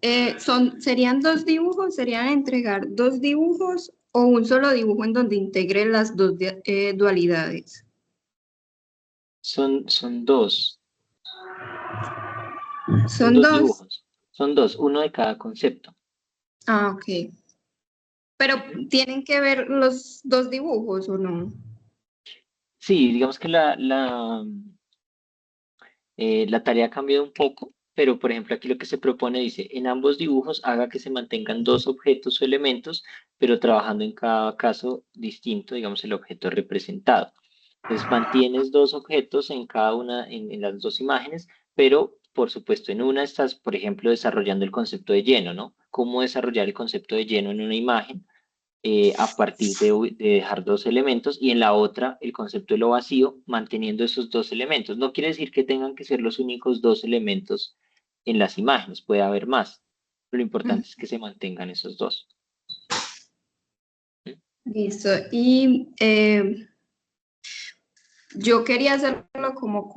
¿serían dos dibujos? ¿Serían entregar dos dibujos o un solo dibujo en donde integre las dos dualidades? Son dos. Son Son dos dos. dibujos. Son dos, uno de cada concepto. Ah, ok. Pero ¿tienen que ver los dos dibujos o no? Sí, digamos que la tarea ha cambiado un poco, pero por ejemplo aquí lo que se propone dice, en ambos dibujos haga que se mantengan dos objetos o elementos, pero trabajando en cada caso distinto, digamos, el objeto representado. Entonces mantienes dos objetos en cada una, en las dos imágenes, pero por supuesto en una estás, por ejemplo, desarrollando el concepto de lleno, ¿no? ¿Cómo desarrollar el concepto de lleno en una imagen? A partir de dejar dos elementos y en la otra el concepto de lo vacío manteniendo esos dos elementos. No quiere decir que tengan que ser los únicos dos elementos en las imágenes, puede haber más. Lo importante es que se mantengan esos dos. Listo. Y yo quería hacerlo como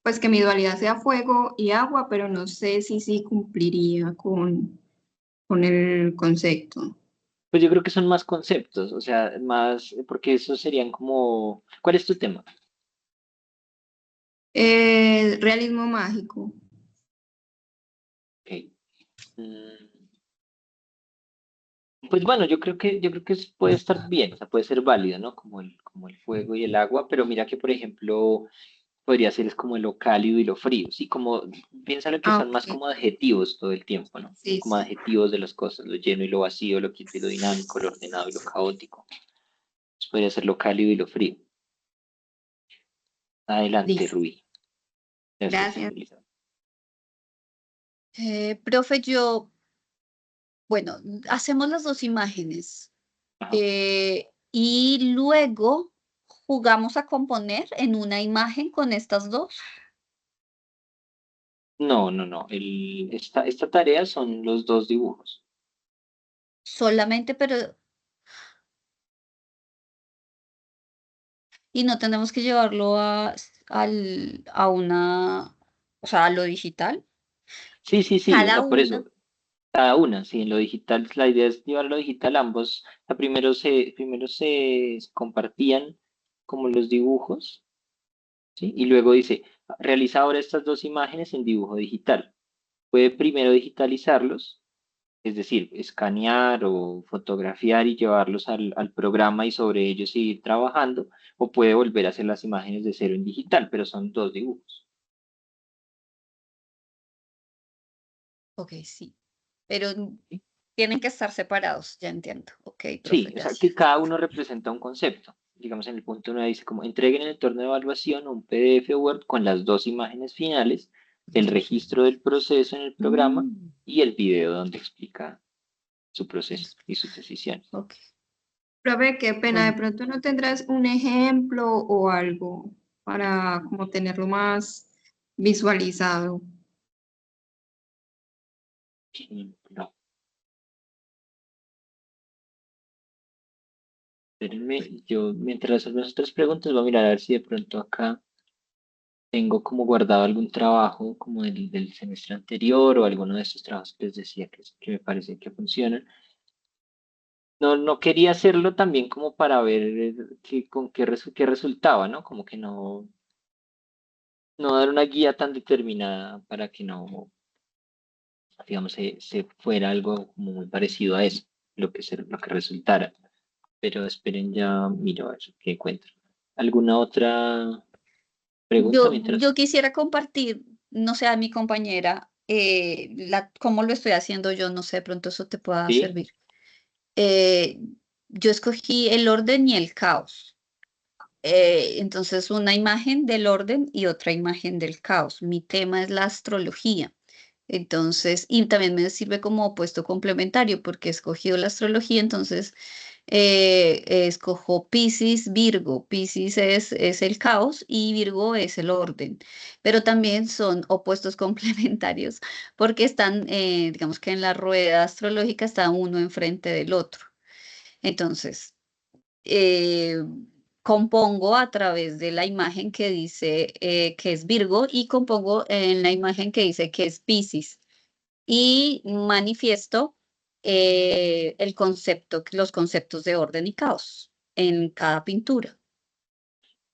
pues que mi dualidad sea fuego y agua, pero no sé si sí cumpliría con el concepto. Pues yo creo que son más conceptos, o sea, más, porque esos serían como, ¿cuál es tu tema? Realismo mágico. Ok. Pues bueno, yo creo que puede estar bien, o sea, puede ser válido, ¿no? Como el fuego y el agua, pero mira que, por ejemplo, podría ser es como lo cálido y lo frío, sí, como piénsalo que Ah, son más ok. como adjetivos todo el tiempo, ¿no? Sí, Como sí. adjetivos de las cosas, lo lleno y lo vacío, lo quieto y lo dinámico, lo ordenado y lo caótico. Pues podría ser lo cálido y lo frío. Adelante, Listo. Rubí. Gracias, Gracias. Elizabeth. Profe, bueno, hacemos las dos imágenes Ajá. y luego jugamos a componer en una imagen con estas dos. No, no, no. Esta tarea son los dos dibujos. Solamente, pero y no tenemos que llevarlo a una, o sea, a lo digital. Sí, sí, sí, o Cada sea, por una. eso, cada una, sí, en lo digital, la idea es llevarlo a lo digital, ambos, o sea, primero se compartían como los dibujos, ¿sí? Y luego dice, realiza ahora estas dos imágenes en dibujo digital. Puede primero digitalizarlos, es decir, escanear o fotografiar y llevarlos al programa y sobre ellos seguir trabajando, o puede volver a hacer las imágenes de cero en digital, pero son dos dibujos. Ok, sí. Pero ¿Sí? tienen que estar separados, ya entiendo. Ok, profe, Sí, o sea, que gracias. cada uno representa un concepto. Digamos, en el punto 1 dice como entreguen en el entorno de evaluación un PDF o Word con las dos imágenes finales, el registro del proceso en el programa Mm, y el video donde explica su proceso y sus decisiones. ok. Profe, qué pena, de Bueno, pronto no tendrás un ejemplo o algo para como tenerlo más visualizado. Ejemplo. Espérenme, yo mientras resuelvo las otras preguntas voy a mirar a ver si de pronto acá tengo como guardado algún trabajo como del semestre anterior o alguno de estos trabajos que les decía que me parece que funcionan. No, no quería hacerlo también como para ver con qué resultaba, ¿no? Como que no dar una guía tan determinada para que no, digamos, se fuera algo como muy parecido a eso, lo que resultara. Pero esperen ya, miro a ver qué encuentro. ¿Alguna otra? Pregunta mientras. Yo quisiera compartir, no sé, a mi compañera, cómo lo estoy haciendo yo, no sé, de pronto eso te pueda Sí, servir. Eh, yo escogí el orden y el caos. Entonces, una imagen del orden y otra imagen del caos. Mi tema es la astrología. Entonces, y también me sirve como opuesto complementario porque he escogido la astrología, entonces escojo Piscis, Virgo. Piscis es el caos y Virgo es el orden, pero también son opuestos complementarios porque están, digamos que en la rueda astrológica está uno enfrente del otro. Entonces, eh, compongo a través de la imagen que dice que es Virgo y compongo en la imagen que dice que es Piscis y manifiesto los conceptos de orden y caos en cada pintura.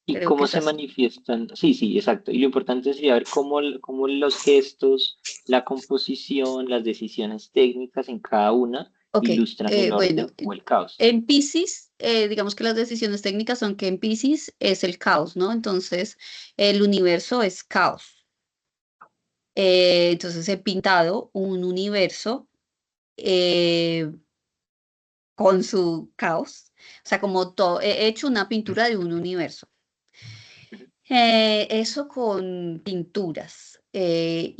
¿y Creo que cómo es se así. manifiestan? Sí, sí, exacto. Y lo importante sería ver cómo los gestos, la composición, las decisiones técnicas en cada una Ok, ilustran el bueno, orden o el caos. en Piscis, digamos que las decisiones técnicas son que en Piscis es el caos, ¿no? Entonces, el universo es caos. Entonces, he pintado un universo eh, con su caos, o sea, como todo, he hecho una pintura de un universo. Eso con pinturas. En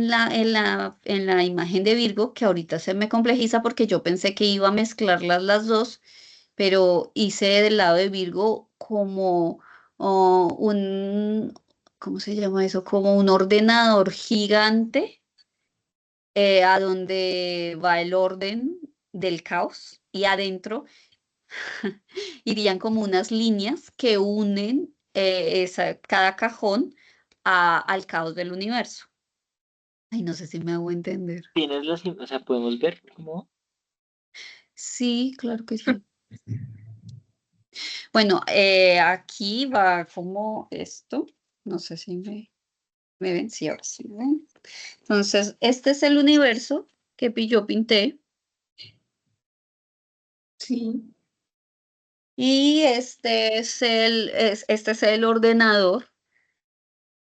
la imagen de Virgo, que ahorita se me complejiza porque yo pensé que iba a mezclarlas las dos, pero hice del lado de Virgo como un, ¿cómo se llama eso? Como un ordenador gigante a donde va el orden del caos y adentro irían como unas líneas que unen cada cajón al caos del universo. Ay, no sé si me hago entender. Tienes o sea, podemos ver cómo. Sí, claro que sí. Bueno, aquí va como esto. No sé si me ven. Sí, ahora sí me ven. Entonces, este es el universo que yo pinté Sí. y este es el ordenador,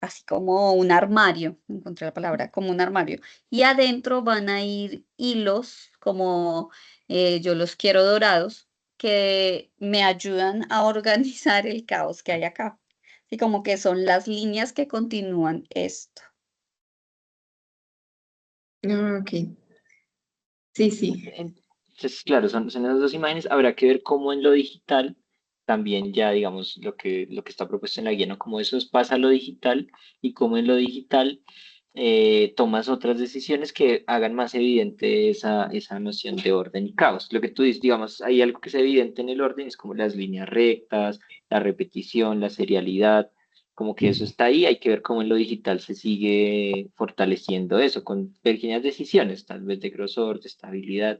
así como un armario, encontré la palabra, como un armario. Y adentro van a ir hilos, como yo los quiero dorados, que me ayudan a organizar el caos que hay acá. Y como que son las líneas que continúan esto. Ah, ok. Sí, sí. Entonces, claro, son esas dos imágenes. Habrá que ver cómo en lo digital, también ya, digamos, lo que está propuesto en la guía, ¿no? Cómo eso pasa a lo digital y cómo en lo digital tomas otras decisiones que hagan más evidente esa noción de orden y caos. Lo que tú dices, digamos, hay algo que es evidente en el orden, es como las líneas rectas, la repetición, la serialidad, como que eso está ahí, hay que ver cómo en lo digital se sigue fortaleciendo eso, con pequeñas decisiones, tal vez de grosor, de estabilidad.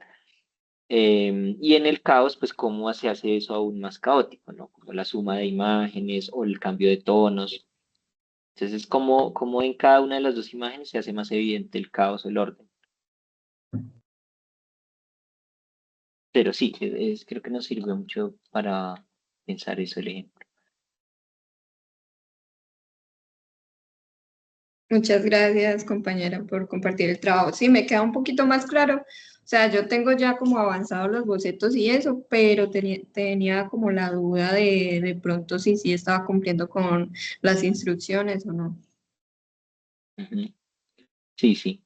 Y en el caos, pues cómo se hace eso aún más caótico, ¿no? Como la suma de imágenes o el cambio de tonos. Entonces es como en cada una de las dos imágenes se hace más evidente el caos o el orden. Pero sí, creo que nos sirve mucho para pensar eso el ejemplo. Muchas gracias, compañera, por compartir el trabajo. Sí, me queda un poquito más claro. O sea, yo tengo ya como avanzados los bocetos y eso, pero tenía como la duda de pronto si sí estaba cumpliendo con las instrucciones o no. Ujú. Sí, sí.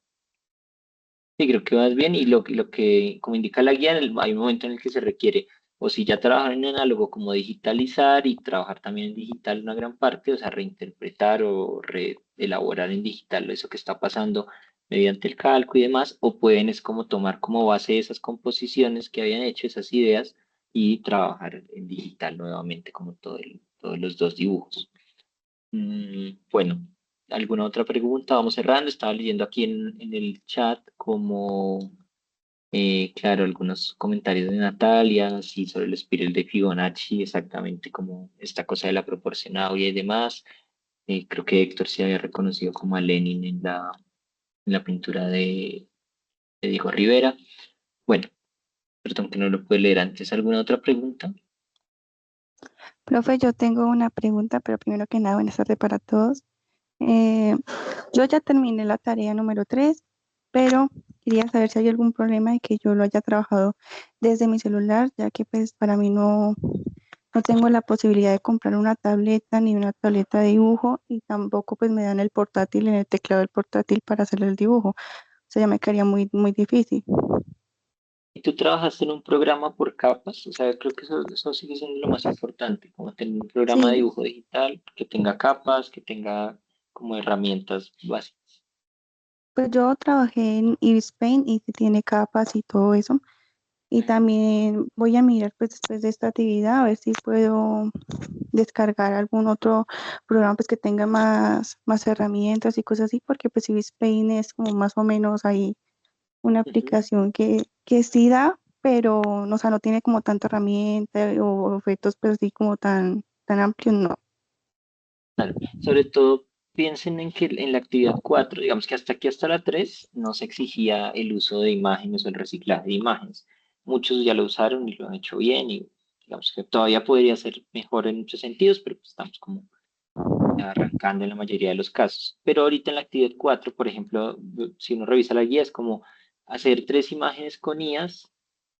Sí, creo que vas bien y lo que, como indica la guía, hay un momento en el que se requiere, o si ya trabajan en análogo, como digitalizar y trabajar también en digital una gran parte, o sea, reinterpretar o reelaborar en digital eso que está pasando mediante el cálculo y demás, o pueden es como tomar como base esas composiciones que habían hecho, esas ideas, y trabajar en digital nuevamente, como todos los dos dibujos. Bueno, ¿alguna otra pregunta? Vamos cerrando. Estaba leyendo aquí en el chat como, claro, algunos comentarios de Natalia, sí, sobre el espiral de Fibonacci, exactamente como esta cosa de la proporcionada y demás. Creo que Héctor se había reconocido como a Lenin en la pintura de Diego Rivera. Bueno, perdón que no lo pude leer antes. ¿Alguna otra pregunta? Profe, yo tengo una pregunta, pero primero que nada, buenas tardes para todos. Eh, yo ya terminé la tarea número 3, pero quería saber si hay algún problema de que yo lo haya trabajado desde mi celular, ya que pues para mí no tengo la posibilidad de comprar una tableta ni una tableta de dibujo y tampoco pues me dan el portátil en el teclado del portátil para hacer el dibujo. O sea, ya me quedaría muy difícil. Y tú trabajaste en un programa por capas, o sea, creo que eso sigue siendo lo más importante, como tener un programa de Sí, dibujo digital que tenga capas, que tenga como herramientas básicas. pues yo trabajé en Ibis Paint y que tiene capas y todo eso. Y Ujú. también voy a mirar pues después de esta actividad a ver si puedo descargar algún otro programa pues que tenga más herramientas y cosas así, porque pues Ibis Paint es como más o menos ahí una Ujú. aplicación que sí da, pero no, o sea, no tiene como tanta herramienta o efectos pues así como tan amplios, no. Claro. Sobre todo piensen en que en la actividad 4, digamos que hasta aquí, hasta la 3, no se exigía el uso de imágenes o el reciclaje de imágenes. Muchos ya lo usaron y lo han hecho bien y digamos que todavía podría ser mejor en muchos sentidos, pero pues estamos como arrancando en la mayoría de los casos. Pero ahorita en la actividad 4, por ejemplo, si uno revisa la guía, es como hacer 3 imágenes con IAS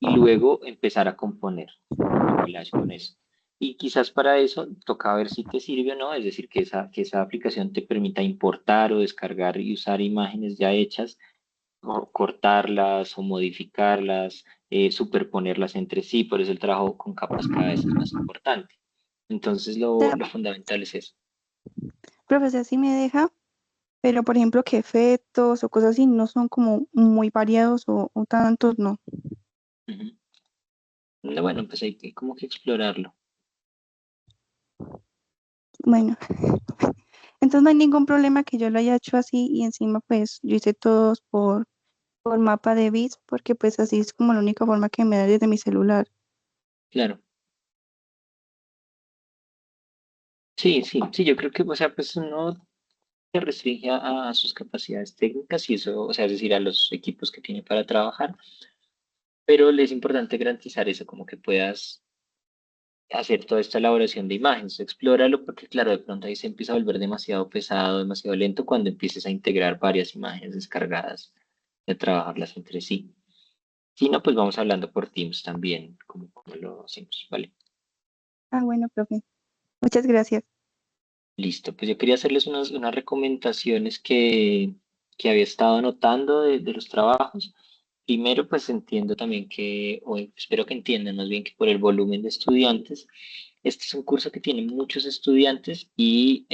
y luego empezar a componer un collage con eso. Y quizás para eso toca ver si te sirve o no, es decir, que esa aplicación te permita importar o descargar y usar imágenes ya hechas, o cortarlas o modificarlas, superponerlas entre sí, por eso el trabajo con capas cada vez es más importante. Entonces O lo, sea, lo fundamental es eso. profesor, sí me deja, pero por ejemplo que efectos o cosas así no son como muy variados o tantos, no. Ujú. No, bueno, pues hay que como que explorarlo. Bueno, entonces no hay ningún problema que yo lo haya hecho así y encima pues yo hice todos por mapa de bits porque pues así es como la única forma que me da desde mi celular. Claro. Sí, sí, sí, yo creo que, o sea, pues uno se restringe a sus capacidades técnicas y eso, o sea, es decir, a los equipos que tiene para trabajar, pero le es importante garantizar eso, como que puedas hacer toda esta elaboración de imágenes, explóralo, porque claro, de pronto ahí se empieza a volver demasiado pesado, demasiado lento cuando empieces a integrar varias imágenes descargadas y a trabajarlas entre sí. Si no, pues vamos hablando por Teams también, como lo hacemos, ¿vale? Ah, bueno, profe. Muchas gracias. Listo, pues yo quería hacerles unas recomendaciones que había estado anotando de los trabajos. Primero, pues entiendo también que, o espero que entiendan más bien que por el volumen de estudiantes, este es un curso que tiene muchos estudiantes y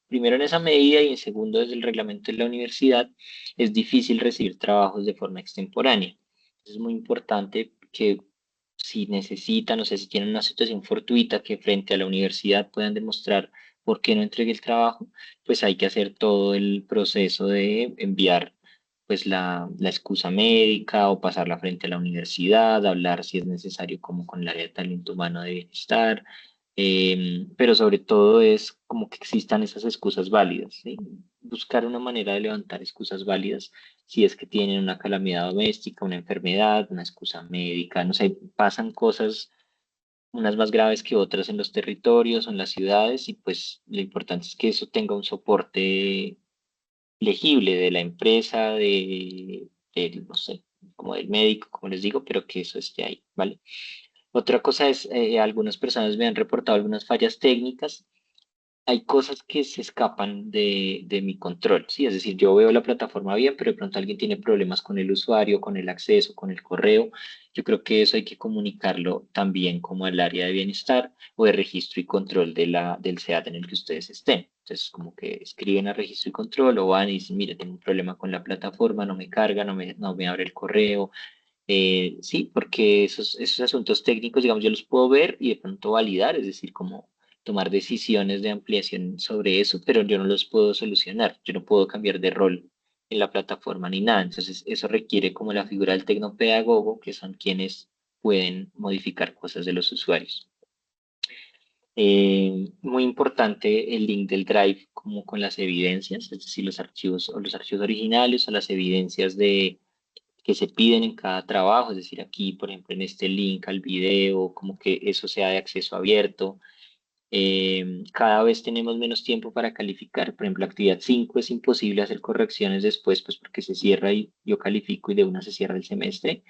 primero en esa medida y en segundo desde el reglamento de la universidad es difícil recibir trabajos de forma extemporánea. Es muy importante que si necesitan, o sea, si tienen una situación fortuita que frente a la universidad puedan demostrar por qué no entregué el trabajo, pues hay que hacer todo el proceso de enviar pues la excusa médica o pasarla frente a la universidad, hablar si es necesario como con el área de talento humano de bienestar, pero sobre todo es como que existan esas excusas válidas, ¿sí? Buscar una manera de levantar excusas válidas si es que tienen una calamidad doméstica, una enfermedad, una excusa médica, no sé, pasan cosas unas más graves que otras en los territorios o en las ciudades y pues lo importante es que eso tenga un soporte legible de la empresa, no sé, como del médico, como les digo, pero que eso esté ahí, ¿vale? Otra cosa es, algunas personas me han reportado algunas fallas técnicas, hay cosas que se escapan de mi control, ¿sí? Es decir, yo veo la plataforma bien, pero de pronto alguien tiene problemas con el usuario, con el acceso, con el correo. Yo creo que eso hay que comunicarlo también como al área de bienestar o de registro y control del SEAT en el que ustedes estén. Entonces, como que escriben a registro y control o van y dicen, mire, tengo un problema con la plataforma, no me carga, no me abre el correo. Sí, porque esos asuntos técnicos, digamos, yo los puedo ver y de pronto validar, es decir, como tomar decisiones de ampliación sobre eso, pero yo no los puedo solucionar, yo no puedo cambiar de rol en la plataforma ni nada. Entonces, eso requiere como la figura del tecnopedagogo, que son quienes pueden modificar cosas de los usuarios. Muy importante el link del Drive como con las evidencias, es decir, los archivos o los archivos originales o las evidencias que se piden en cada trabajo, es decir, aquí, por ejemplo, en este link al video, como que eso sea de acceso abierto. Cada vez tenemos menos tiempo para calificar. Por ejemplo, actividad 5 es imposible hacer correcciones después, pues porque se cierra y yo califico y de una se cierra el semestre.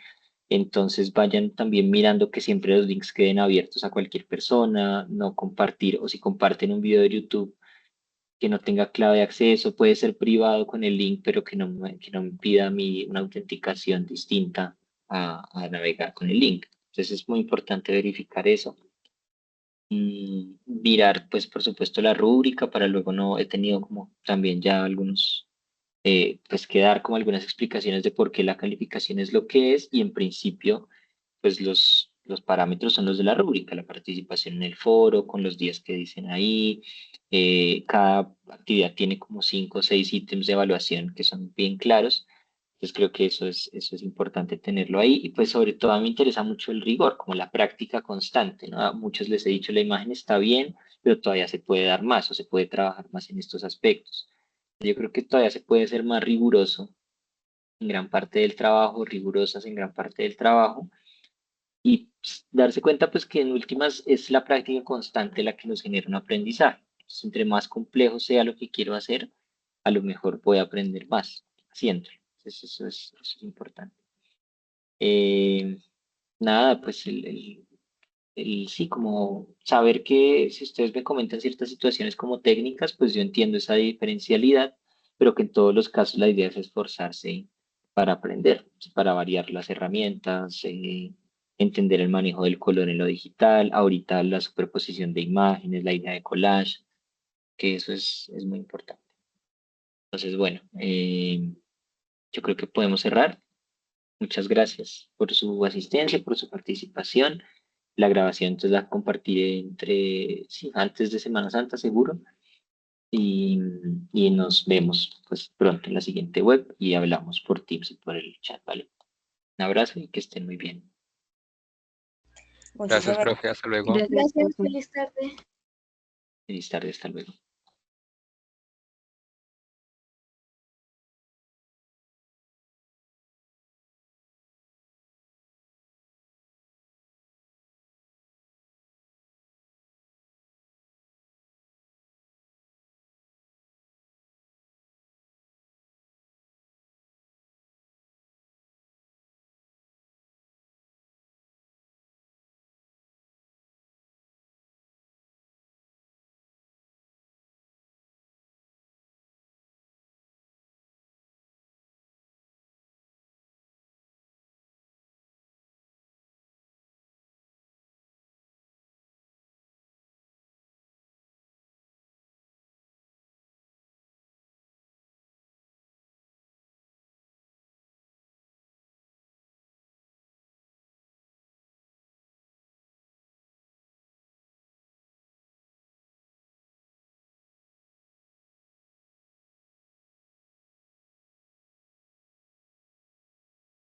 Entonces vayan también mirando que siempre los links queden abiertos a cualquier persona, no compartir, o si comparten un video de YouTube que no tenga clave de acceso, puede ser privado con el link, pero que no me pida a mí una autenticación distinta a navegar con el link. Entonces es muy importante verificar eso. Mirar, pues por supuesto, la rúbrica para luego no, he tenido como también ya algunos, pues que dar como algunas explicaciones de por qué la calificación es lo que es y en principio, pues los parámetros son los de la rúbrica, la participación en el foro, con los días que dicen ahí, cada actividad tiene como 5 o 6 ítems de evaluación que son bien claros. Entonces creo que eso es importante tenerlo ahí y pues sobre todo a mí me interesa mucho el rigor, como la práctica constante, ¿no? A muchos les he dicho la imagen está bien, pero todavía se puede dar más o se puede trabajar más en estos aspectos. Yo creo que todavía se puede ser más riguroso en gran parte del trabajo, rigurosas en gran parte del trabajo y pues, darse cuenta pues que en últimas es la práctica constante la que nos genera un aprendizaje. Entonces, entre más complejo sea lo que quiero hacer, a lo mejor voy a aprender más haciéndolo. Entonces eso es importante. Eh, nada, pues sí, como saber que si ustedes me comentan ciertas situaciones como técnicas, pues yo entiendo esa diferencialidad, pero que en todos los casos la idea es esforzarse para aprender, para variar las herramientas, entender el manejo del color en lo digital, ahorita la superposición de imágenes, la idea de collage, que eso es muy importante. Entonces, bueno, yo creo que podemos cerrar. Muchas gracias por su asistencia, por su participación. La grabación entonces la compartiré sí, antes de Semana Santa seguro. Y, y nos vemos pues pronto en la siguiente web y hablamos por Teams y por el chat, ¿vale? Un abrazo y que estén muy bien. Muchísimas Gracias, profe. Hasta luego. Gracias, Gracias, profe. feliz tarde. Feliz tarde, hasta luego.